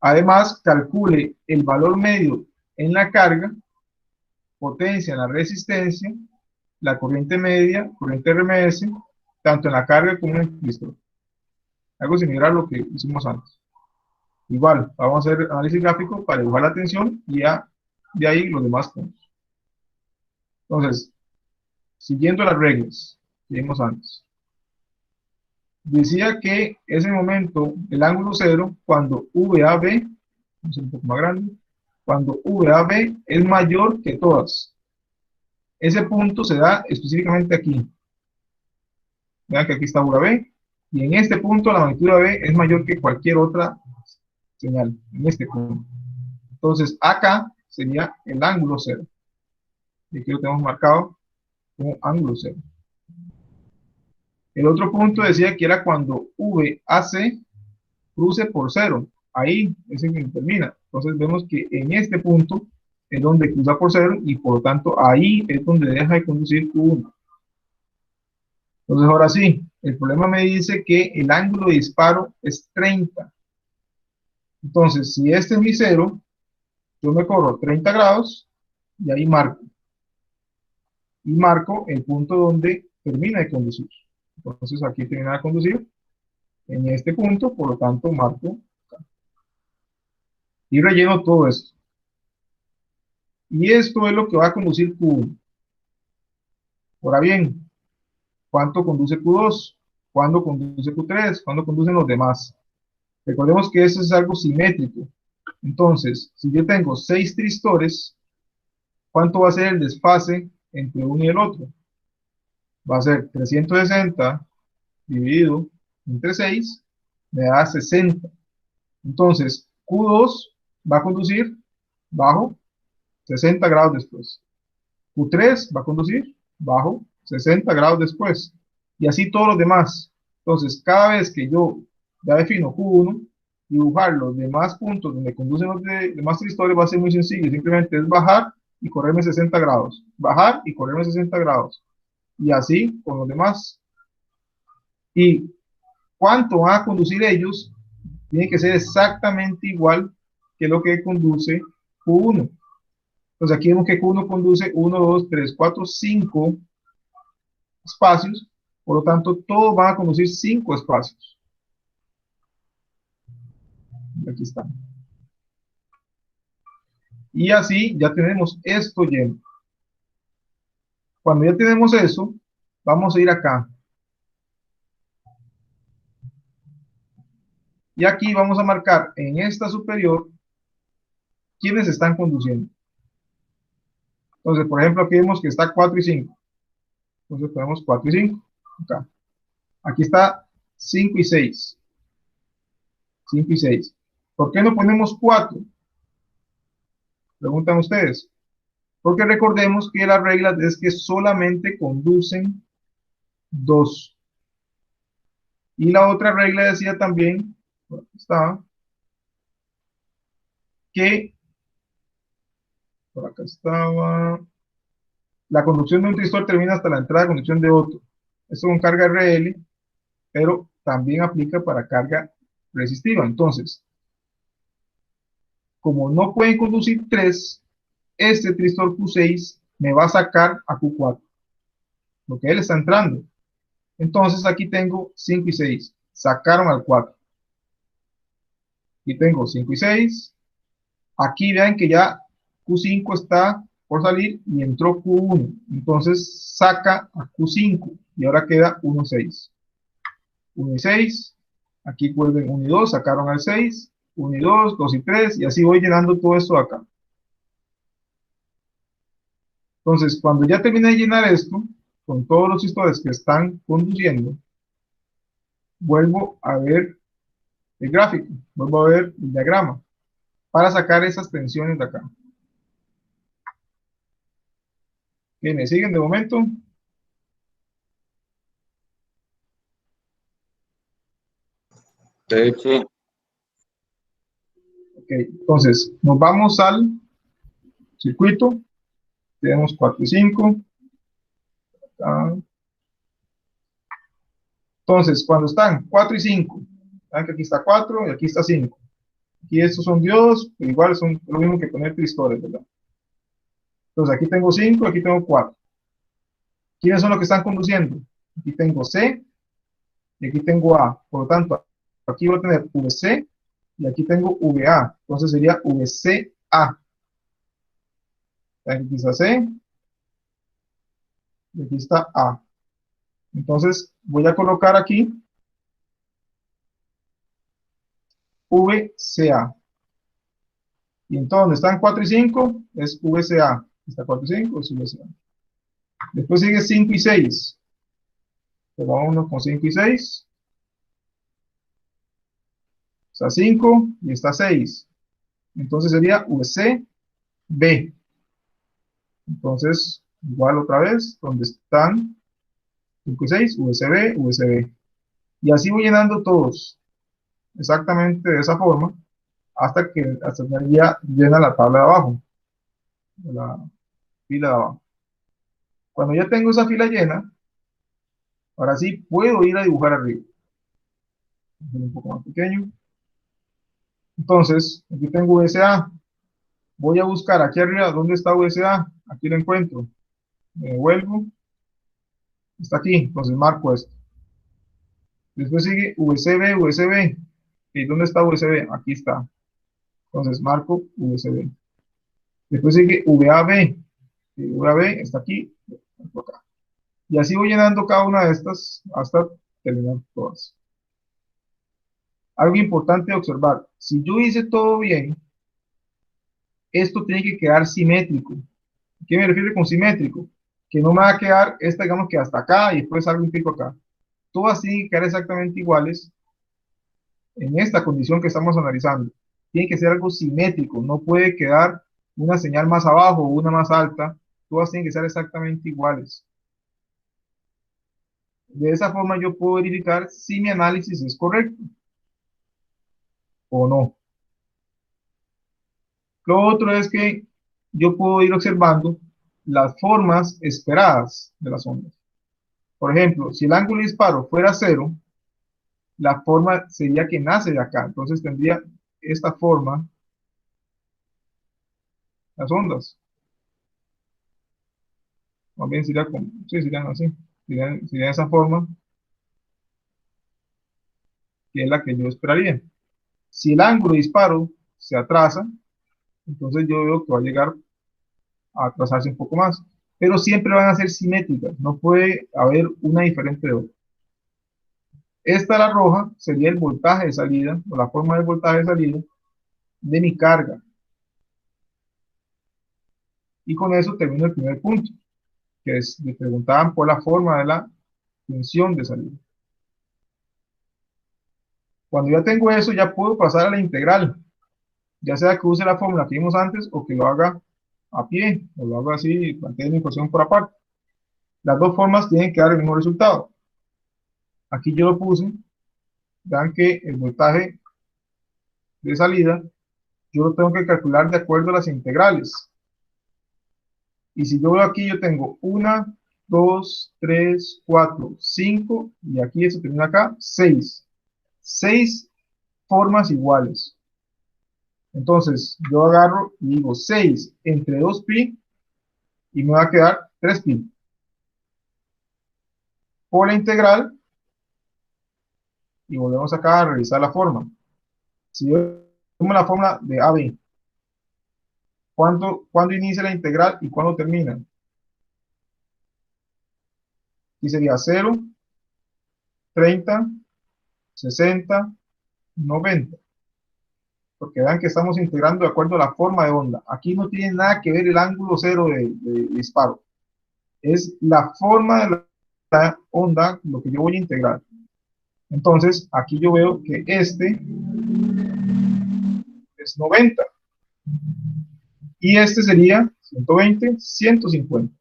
Además, calcule el valor medio en la carga, potencia en la resistencia, la corriente media, corriente RMS, tanto en la carga como en el tristor. Algo similar a lo que hicimos antes. Igual, vamos a hacer análisis gráfico para dibujar la tensión y ya de ahí los demás puntos. Entonces, siguiendo las reglas que vimos antes. Decía que es el momento, el ángulo 0, cuando VAB, vamos a hacer un poco más grande, cuando VAB es mayor que todas. Ese punto se da específicamente aquí, Vean que aquí está U B, y en este punto la magnitud de B es mayor que cualquier otra señal, en este punto. Entonces, acá sería el ángulo cero. Y aquí lo tenemos marcado como ángulo cero. El otro punto decía que era cuando VAC cruce por cero. Ahí es en que termina. Entonces vemos que en este punto es donde cruza por cero y por lo tanto ahí es donde deja de conducir Q1. Entonces ahora sí, el problema me dice que el ángulo de disparo es 30. Entonces, si este es mi cero, yo me corro 30 grados y ahí marco. Y marco el punto donde termina de conducir. Entonces aquí termina de conducir en este punto, por lo tanto marco acá. Y relleno todo esto. Y esto es lo que va a conducir Q1. Ahora bien, ¿cuánto conduce Q2? ¿Cuándo conduce Q3? ¿Cuándo conducen los demás? Recordemos que eso es algo simétrico. Entonces, si yo tengo 6 tristores, ¿cuánto va a ser el desfase entre uno y el otro? Va a ser 360 dividido entre 6, me da 60. Entonces, Q2 va a conducir bajo 60 grados después. Q3 va a conducir bajo 60 grados después. Y así todos los demás. Entonces, cada vez que yo ya defino Q1, dibujar los demás puntos donde conducen los demás tristores va a ser muy sencillo. Simplemente es bajar y correrme 60 grados. Bajar y correrme 60 grados. Y así con los demás. Y cuánto van a conducir ellos tiene que ser exactamente igual que lo que conduce Q1. Entonces aquí vemos que Q1 conduce 1, 2, 3, 4, 5 espacios, por lo tanto todos van a conducir 5 espacios. Aquí está. Y así ya tenemos esto lleno. Cuando ya tenemos eso, vamos a ir acá. Y aquí vamos a marcar en esta superior quiénes están conduciendo. Entonces, por ejemplo, aquí vemos que está 4 y 5. Entonces ponemos 4 y 5. Acá. Aquí está 5 y 6. 5 y 6. ¿Por qué no ponemos 4? Preguntan ustedes. Porque recordemos que la regla es que solamente conducen 2. Y la otra regla decía también, por aquí está, que, por acá estaba, la conducción de un tristor termina hasta la entrada de conducción de otro. Esto con carga RL, pero también aplica para carga resistiva. Entonces, como no pueden conducir 3, este tristor Q6 me va a sacar a Q4, porque él está entrando. Entonces aquí tengo 5 y 6, sacaron al 4. Aquí tengo 5 y 6. Aquí vean que ya Q5 está por salir y entró Q1. Entonces saca a Q5 y ahora queda 1 y 6. 1 y 6. Aquí vuelven 1 y 2, sacaron al 6. 1 y 2, 2 y 3 y así voy llenando todo esto acá. Entonces, cuando ya termine de llenar esto, con todos los tristores que están conduciendo, vuelvo a ver el gráfico, vuelvo a ver el diagrama, para sacar esas tensiones de acá. ¿Qué me siguen de momento? Sí. Sí. Ok, entonces, nos vamos al circuito, tenemos 4 y 5. Acá. Entonces, cuando están 4 y 5, ¿saben que aquí está 4 y aquí está 5? Aquí estos son diodos, pero igual son lo mismo que poner tristores, ¿verdad? Entonces, aquí tengo 5, aquí tengo 4. ¿Quiénes son los que están conduciendo? Aquí tengo C y aquí tengo A. Por lo tanto, aquí voy a tener VC y aquí tengo VA. Entonces sería VCA. Aquí está C y aquí está A. Entonces voy a colocar aquí VCA. Y entonces, donde están 4 y 5 es VCA. Está 4 y 5 es VCA. Después sigue 5 y 6. Pues vámonos con 5 y 6. Está 5 y está 6. Entonces sería USB. Entonces, igual otra vez, donde están 5 y 6, USB, USB. Y así voy llenando todos, exactamente de esa forma, hasta que ya llena la tabla de abajo, de la fila de abajo. Cuando ya tengo esa fila llena, ahora sí puedo ir a dibujar arriba. Un poco más pequeño. Entonces, aquí tengo USA. Voy a buscar aquí arriba, ¿dónde está USA? Aquí lo encuentro. Me devuelvo. Está aquí, entonces marco esto. Después sigue USB, USB. ¿Y dónde está USB? Aquí está. Entonces marco USB. Después sigue VAB. VAB está aquí, acá. Y así voy llenando cada una de estas hasta terminar todas. Algo importante de observar. Si yo hice todo bien, esto tiene que quedar simétrico. ¿Qué me refiero con simétrico? Que no me va a quedar esta, digamos que hasta acá y después algo un pico acá. Todas tienen que quedar exactamente iguales en esta condición que estamos analizando. Tiene que ser algo simétrico, no puede quedar una señal más abajo o una más alta, todas tienen que ser exactamente iguales. De esa forma yo puedo verificar si mi análisis es correcto o no. Lo otro es que yo puedo ir observando las formas esperadas de las ondas. Por ejemplo, si el ángulo de disparo fuera 0, la forma sería que nace de acá. Entonces tendría esta forma, las ondas. Más bien sería como, sí, serían así. Sería esa forma, que es la que yo esperaría. Si el ángulo de disparo se atrasa, entonces yo veo que va a llegar a atrasarse un poco más. Pero siempre van a ser simétricas, no puede haber una diferente de otra. Esta, la roja, sería el voltaje de salida, o la forma del voltaje de salida de mi carga. Y con eso termino el primer punto, que es, me preguntaban por la forma de la tensión de salida. Cuando ya tengo eso, ya puedo pasar a la integral, ya sea que use la fórmula que vimos antes o que lo haga a pie, o lo haga así, plantee mi ecuación por aparte. Las dos formas tienen que dar el mismo resultado. Aquí yo lo puse, vean que el voltaje de salida, yo lo tengo que calcular de acuerdo a las integrales. Y si yo veo aquí, yo tengo 1, 2, 3, 4, 5, y aquí eso termina acá, 6. 6 formas iguales. Entonces, yo agarro y digo 6 entre 2pi, y me va a quedar 3pi. Por la integral, y volvemos acá a revisar la forma. Si yo tomo la fórmula de AB, ¿cuándo inicia la integral y cuándo termina? Aquí sería 0, 30, 60, 90. Porque vean que estamos integrando de acuerdo a la forma de onda. Aquí no tiene nada que ver el ángulo cero de disparo. Es la forma de la onda lo que yo voy a integrar. Entonces, aquí yo veo que este es 90. Y este sería 120, 150.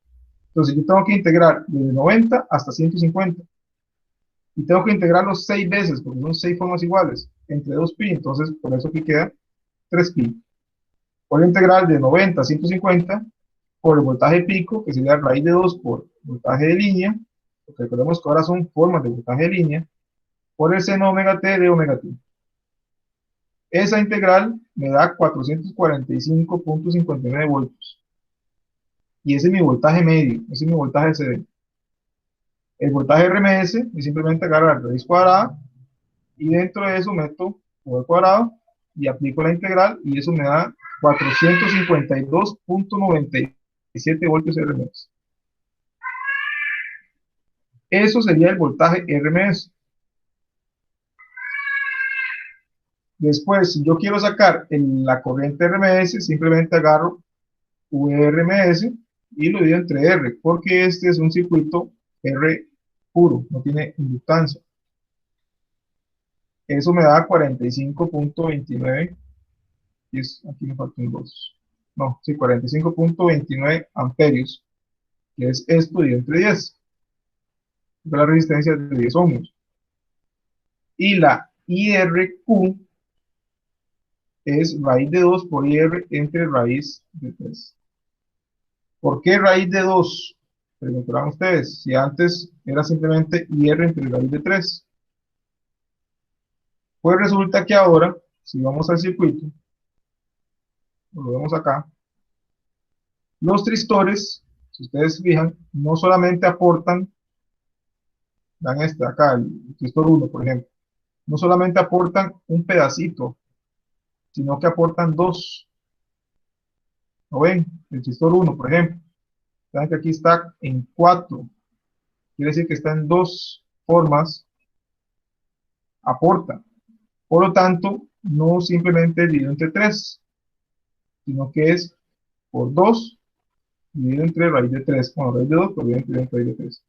Entonces, yo tengo que integrar desde 90 hasta 150. Y tengo que integrarlos 6 veces, porque son 6 formas iguales, entre 2pi. Entonces, por eso aquí queda 3pi. Por la integral de 90 a 150, por el voltaje pico, que sería raíz de 2 por voltaje de línea, porque recordemos que ahora son formas de voltaje de línea, por el seno omega t de omega t. Esa integral me da 445.59 voltios. Y ese es mi voltaje medio, ese es mi voltaje CD. El voltaje RMS es simplemente agarrar la raíz cuadrada, y dentro de eso meto por el cuadrado, y aplico la integral, y eso me da 452.97 voltios RMS. Eso sería el voltaje RMS. Después, si yo quiero sacar la corriente RMS, simplemente agarro VRMS y lo divido entre R, porque este es un circuito R puro, no tiene inductancia. Eso me da 45.29, y aquí me faltan dos. No, sí, 45.29 amperios, que es esto dividido entre 10. La resistencia es de 10 ohmios. Y la IRQ es raíz de 2 por IR entre raíz de 3. ¿Por qué raíz de 2? Preguntarán ustedes, si antes era simplemente IR entre raíz de 3. Pues resulta que ahora, si vamos al circuito, lo vemos acá, los tristores, si ustedes se fijan, no solamente aportan, dan este acá, el tristor 1, por ejemplo, no solamente aportan un pedacito, sino que aportan dos. ¿Lo ven? El tristor 1, por ejemplo. Saben que aquí está en 4. Quiere decir que está en dos formas. Aporta. Por lo tanto, no simplemente dividido entre 3, sino que es por 2 dividido entre raíz de 3. Bueno, raíz de 2, pero dividido entre raíz de 3.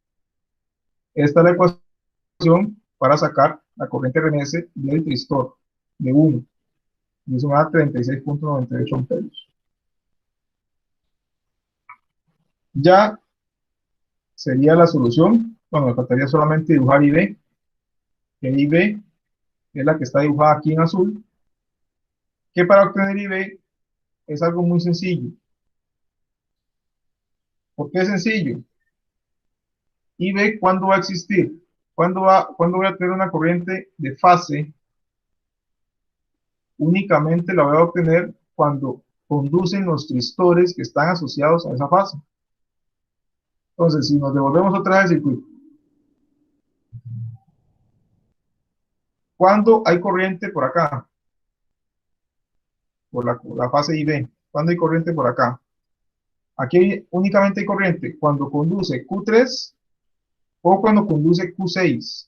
Esta es la ecuación para sacar la corriente RMS del tristor de 1. Y eso me da 36.98 amperios. Ya sería la solución. Bueno, me faltaría solamente dibujar IB. Que IB es la que está dibujada aquí en azul. Que para obtener IB es algo muy sencillo. ¿Por qué es sencillo? IB, ¿cuándo va a existir? ¿Cuándo voy a tener una corriente de fase? Únicamente la voy a obtener cuando conducen los tristores que están asociados a esa fase. Entonces, si nos devolvemos otra vez al circuito, ¿cuándo hay corriente por acá? Por la fase IB. ¿Cuándo hay corriente por acá? Aquí únicamente hay corriente cuando conduce Q3 o cuando conduce Q6.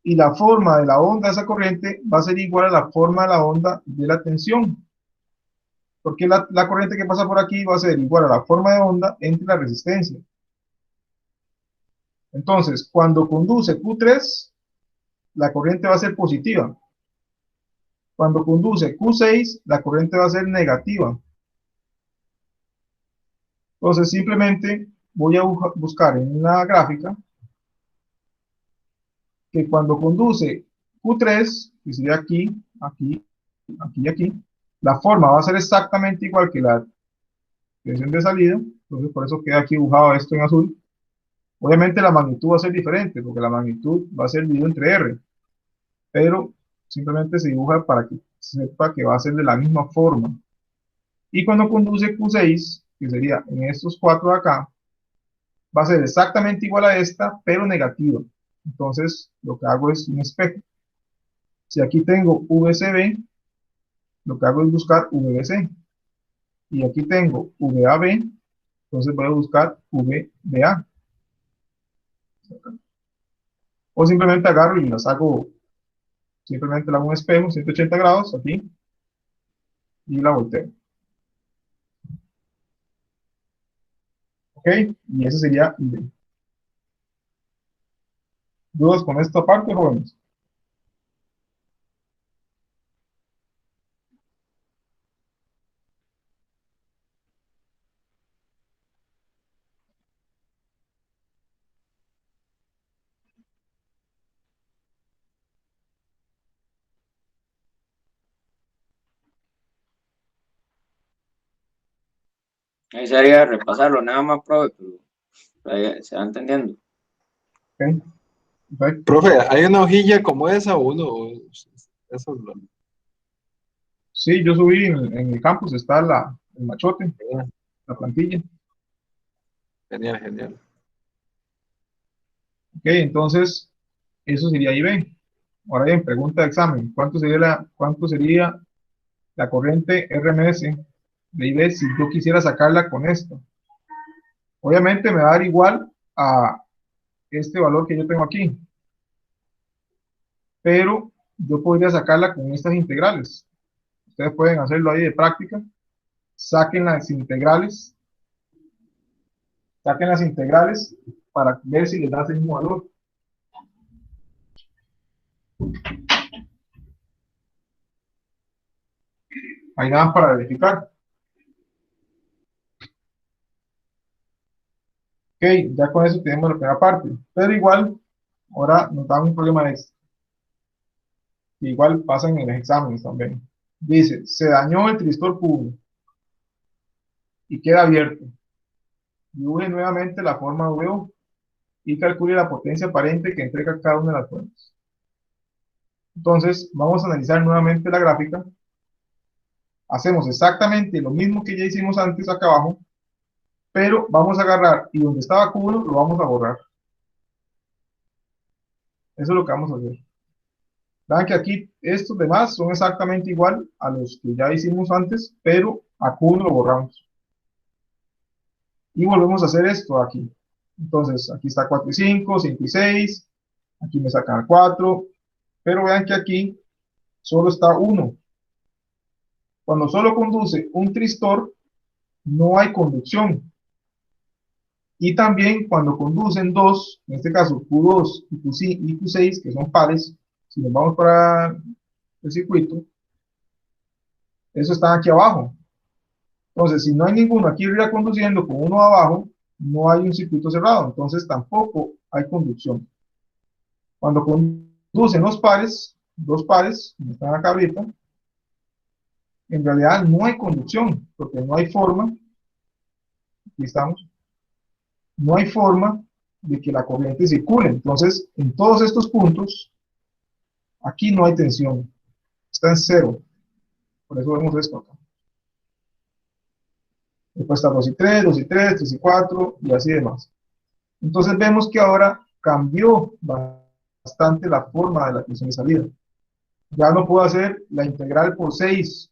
Y la forma de la onda de esa corriente va a ser igual a la forma de la onda de la tensión. Porque la corriente que pasa por aquí va a ser igual a la forma de onda entre la resistencia. Entonces, cuando conduce Q3, la corriente va a ser positiva. Cuando conduce Q6, la corriente va a ser negativa. Entonces, simplemente voy a buscar en la gráfica que cuando conduce Q3, que sería aquí, aquí, aquí y aquí, la forma va a ser exactamente igual que la tensión de salida. Entonces, por eso queda aquí dibujado esto en azul. Obviamente la magnitud va a ser diferente, porque la magnitud va a ser dividido entre R, pero simplemente se dibuja para que sepa que va a ser de la misma forma. Y cuando conduce Q6, que sería en estos 4 de acá, va a ser exactamente igual a esta, pero negativa. Entonces, lo que hago es un espejo. Si aquí tengo VCB, lo que hago es buscar VBC. Y aquí tengo VAB, entonces voy a buscar VBA. O simplemente agarro y las hago, simplemente le hago un espejo, 180 grados, aquí, y la volteo. ¿Ok? Y ese sería IB. ¿Dudas con esta parte, jóvenes? Ahí sería repasarlo nada más, profe, pero ahí se va entendiendo. ¿Ok? Perfecto. Profe, ¿hay una hojilla como esa o uno? Eso es lo... Sí, yo subí en el campus, está el machote, la plantilla. Genial, genial. Ok, entonces, eso sería IB. Ahora bien, pregunta de examen. ¿Cuánto sería la corriente RMS de IB si yo quisiera sacarla con esto? Obviamente me va a dar igual a este valor que yo tengo aquí. Pero yo podría sacarla con estas integrales. Ustedes pueden hacerlo ahí de práctica. Saquen las integrales. Saquen las integrales para ver si les da ese mismo valor. Hay nada más para verificar. Ok, ya con eso tenemos la primera parte. Pero igual, ahora nos da un problema extra. Igual pasan en los exámenes también. Dice, se dañó el tristor Q1 y queda abierto. Dibuje nuevamente la forma V y calcule la potencia aparente que entrega cada una de las fuentes. Entonces, vamos a analizar nuevamente la gráfica. Hacemos exactamente lo mismo que ya hicimos antes acá abajo, pero vamos a agarrar y donde estaba Q1 lo vamos a borrar. Eso es lo que vamos a hacer. Vean que aquí estos demás son exactamente igual a los que ya hicimos antes, pero a Q1 lo borramos. Y volvemos a hacer esto aquí. Entonces, aquí está 4 y 5, 5 y 6. Aquí me sacan 4. Pero vean que aquí solo está 1. Cuando solo conduce un tristor, no hay conducción. Y también cuando conducen dos, en este caso Q2 y Q6, que son pares, si nos vamos para el circuito, eso está aquí abajo. Entonces, si no hay ninguno aquí arriba conduciendo con uno abajo, no hay un circuito cerrado, entonces tampoco hay conducción. Cuando conducen los pares, dos pares, como están acá ahorita, en realidad no hay conducción, porque no hay forma, aquí estamos, no hay forma de que la corriente circule. Entonces, en todos estos puntos, aquí no hay tensión, está en cero. Por eso vemos esto acá. Después está 2 y 3, 2 y 3, 3 y 4, y así demás. Entonces vemos que ahora cambió bastante la forma de la tensión de salida. Ya no puedo hacer la integral por 6,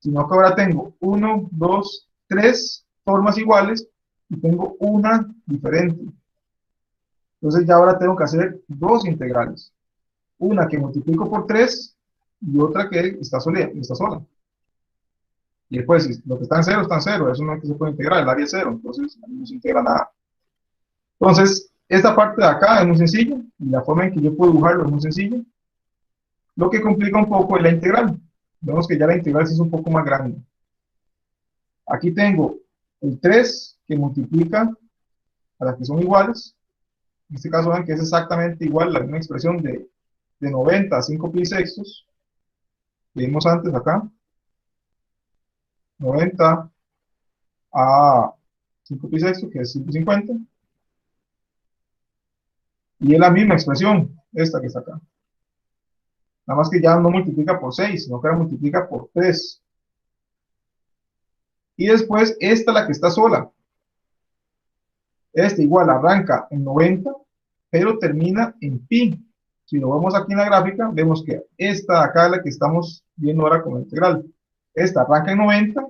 sino que ahora tengo 1, 2, 3 formas iguales y tengo una diferente. Entonces ya ahora tengo que hacer dos integrales. Una que multiplico por 3 y otra que está sola. Y después, si lo que está en cero, eso no es que se puede integrar, el área es cero, entonces no se integra nada. Entonces, esta parte de acá es muy sencilla, y la forma en que yo puedo dibujarlo es muy sencilla. Lo que complica un poco es la integral. Vemos que ya la integral sí es un poco más grande. Aquí tengo el 3 que multiplica a las que son iguales. En este caso ven que es exactamente igual la misma expresión de 90 a 5 pi sextos que vimos antes acá. 90 a 5 pi sextos, que es 150. Y es la misma expresión, esta que está acá. Nada más que ya no multiplica por 6, sino que ahora multiplica por 3. Y después, esta la que está sola. Esta igual arranca en 90, pero termina en pi. Si lo vemos aquí en la gráfica, vemos que esta de acá es la que estamos viendo ahora con la integral. Esta arranca en 90,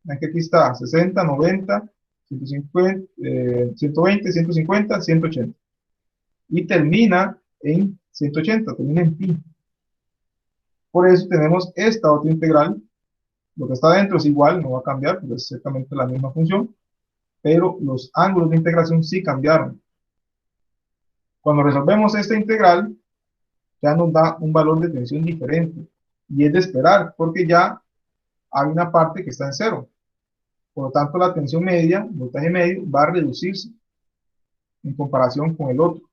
ven que aquí está 60, 90, 150, 120, 150, 180. Y termina en 180, termina en pi. Por eso tenemos esta otra integral. Lo que está dentro es igual, no va a cambiar, porque es exactamente la misma función, pero los ángulos de integración sí cambiaron. Cuando resolvemos esta integral, ya nos da un valor de tensión diferente, y es de esperar, porque ya hay una parte que está en cero. Por lo tanto, la tensión media, voltaje medio, va a reducirse en comparación con el otro.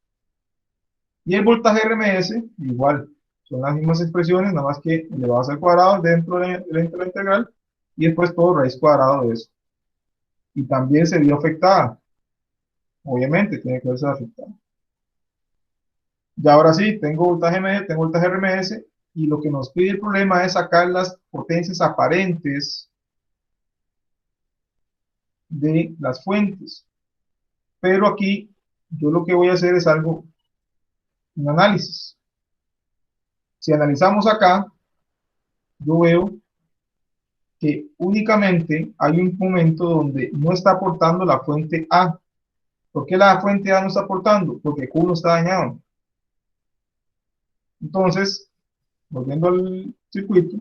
Y el voltaje RMS, igual, son las mismas expresiones, nada más que elevadas al cuadrado dentro de la integral, y después todo raíz cuadrada de eso. Y también se vio afectada. Obviamente, tiene que verse afectada. Y ahora sí, tengo voltaje medio, tengo voltaje RMS, y lo que nos pide el problema es sacar las potencias aparentes de las fuentes. Pero aquí, yo lo que voy a hacer es un análisis. Si analizamos acá, yo veo que únicamente hay un momento donde no está aportando la fuente A. ¿Por qué la fuente A no está aportando? Porque Q no está dañado. Entonces, volviendo al circuito,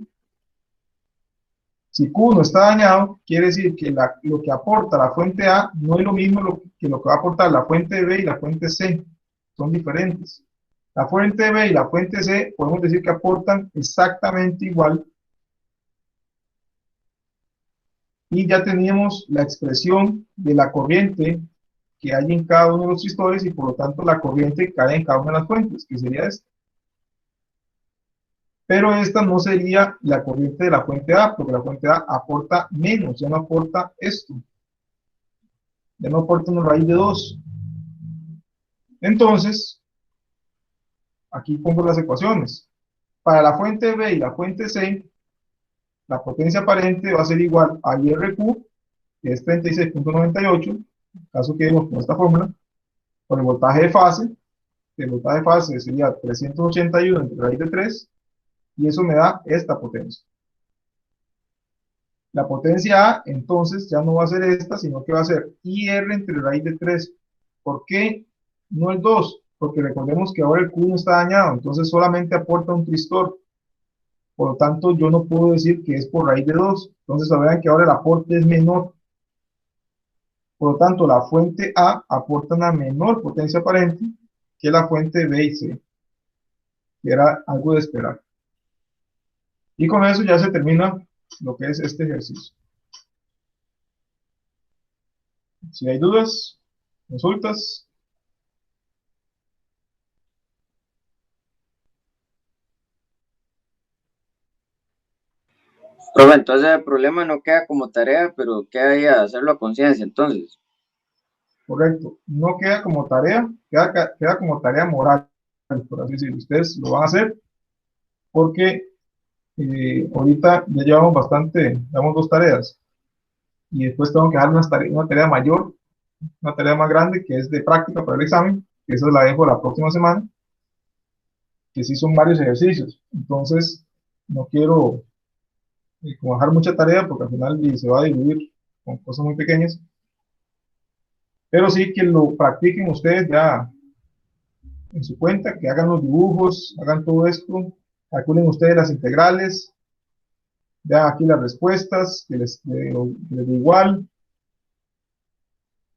Si Q no está dañado, quiere decir que lo que aporta la fuente A no es lo mismo que lo que va a aportar la fuente B y la fuente C. Son diferentes. La fuente B y la fuente C podemos decir que aportan exactamente igual. Y ya teníamos la expresión de la corriente que hay en cada uno de los tristores y por lo tanto la corriente cae en cada una de las fuentes, que sería esta. Pero esta no sería la corriente de la fuente A, porque la fuente A aporta menos, ya no aporta esto. Ya no aporta una raíz de 2. Entonces, aquí pongo las ecuaciones. Para la fuente B y la fuente C, la potencia aparente va a ser igual a IRQ, que es 36.98, caso que vemos con esta fórmula, por el voltaje de fase. El voltaje de fase sería 381 entre raíz de 3, y eso me da esta potencia. La potencia A, entonces, ya no va a ser esta, sino que va a ser IR entre raíz de 3. ¿Por qué no el 2? Porque recordemos que ahora el Q no está dañado, entonces solamente aporta un tristor. Por lo tanto, yo no puedo decir que es por raíz de 2. Entonces, vean que ahora el aporte es menor. Por lo tanto, la fuente A aporta una menor potencia aparente que la fuente B y C, que era algo de esperar. Y con eso ya se termina lo que es este ejercicio. Si hay dudas, consultas. Profe, entonces el problema no queda como tarea, pero queda ahí a hacerlo a conciencia, entonces. Correcto. No queda como tarea, queda como tarea moral, por así decirlo. Ustedes lo van a hacer porque ahorita ya llevamos bastante, llevamos 2 tareas. Y después tengo que dejar una tarea mayor, una tarea más grande, que es de práctica para el examen, que esa la dejo la próxima semana, que sí son varios ejercicios. Entonces, no quiero como dejar mucha tarea, porque al final se va a diluir con cosas muy pequeñas. Pero sí que lo practiquen ustedes ya en su cuenta, que hagan los dibujos, hagan todo esto, calculen ustedes las integrales, vean aquí las respuestas, que les dé igual.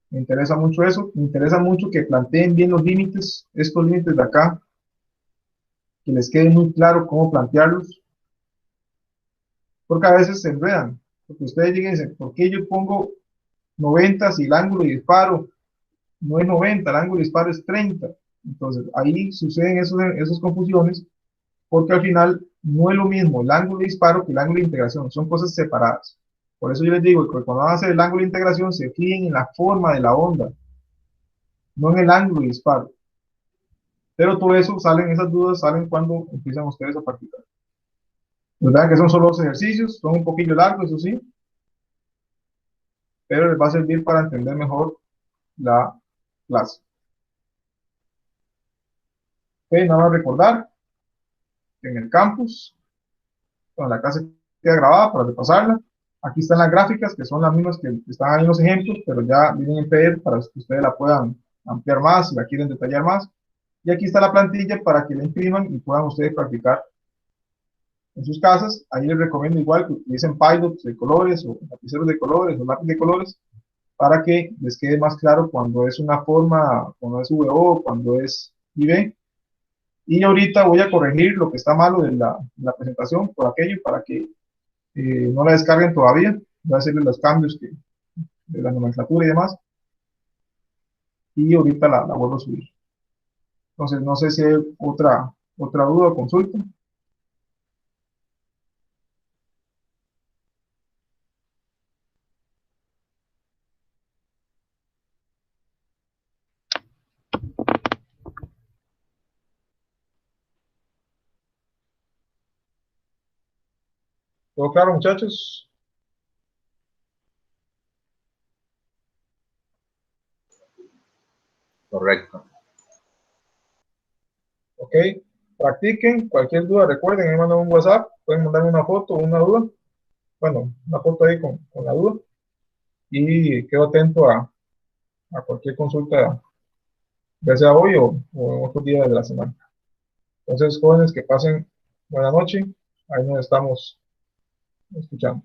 Me interesa mucho eso, me interesa mucho que planteen bien los límites, estos límites de acá, que les quede muy claro cómo plantearlos, porque a veces se enredan, porque ustedes llegan y dicen, ¿por qué yo pongo 90 si el ángulo de disparo no es 90, el ángulo de disparo es 30? Entonces ahí suceden esas confusiones, porque al final no es lo mismo el ángulo de disparo que el ángulo de integración, son cosas separadas. Por eso yo les digo que cuando van a hacer el ángulo de integración se fijen en la forma de la onda, no en el ángulo de disparo. Pero todo eso esas dudas salen cuando empiezan ustedes a practicar. Pues vean que son solo 2 ejercicios, son un poquillo largos, eso sí, pero les va a servir para entender mejor la clase. Ok, nada más recordar que en el campus, cuando la clase queda grabada para repasarla, aquí están las gráficas, que son las mismas que están ahí en los ejemplos, pero ya vienen en PDF para que ustedes la puedan ampliar más, si la quieren detallar más. Y aquí está la plantilla para que la impriman y puedan ustedes practicar en sus casas. Ahí les recomiendo igual que utilicen Pilots de colores o lapiceros de colores o lápiz de colores para que les quede más claro cuando es una forma, cuando es VO, cuando es IV. Y ahorita voy a corregir lo que está malo de la presentación por aquello para que no la descarguen todavía. Voy a hacerle los cambios de la nomenclatura y demás. Y ahorita la vuelvo a subir. Entonces, no sé si hay otra duda o consulta. ¿Todo claro, muchachos? Correcto. Ok, practiquen. Cualquier duda, recuerden, me mandan un WhatsApp, pueden mandarme una foto o una duda. Bueno, una foto ahí con la duda. Y quedo atento a cualquier consulta, ya sea hoy o en otros días de la semana. Entonces, jóvenes, que pasen buena noche. Ahí nos estamos escuchando.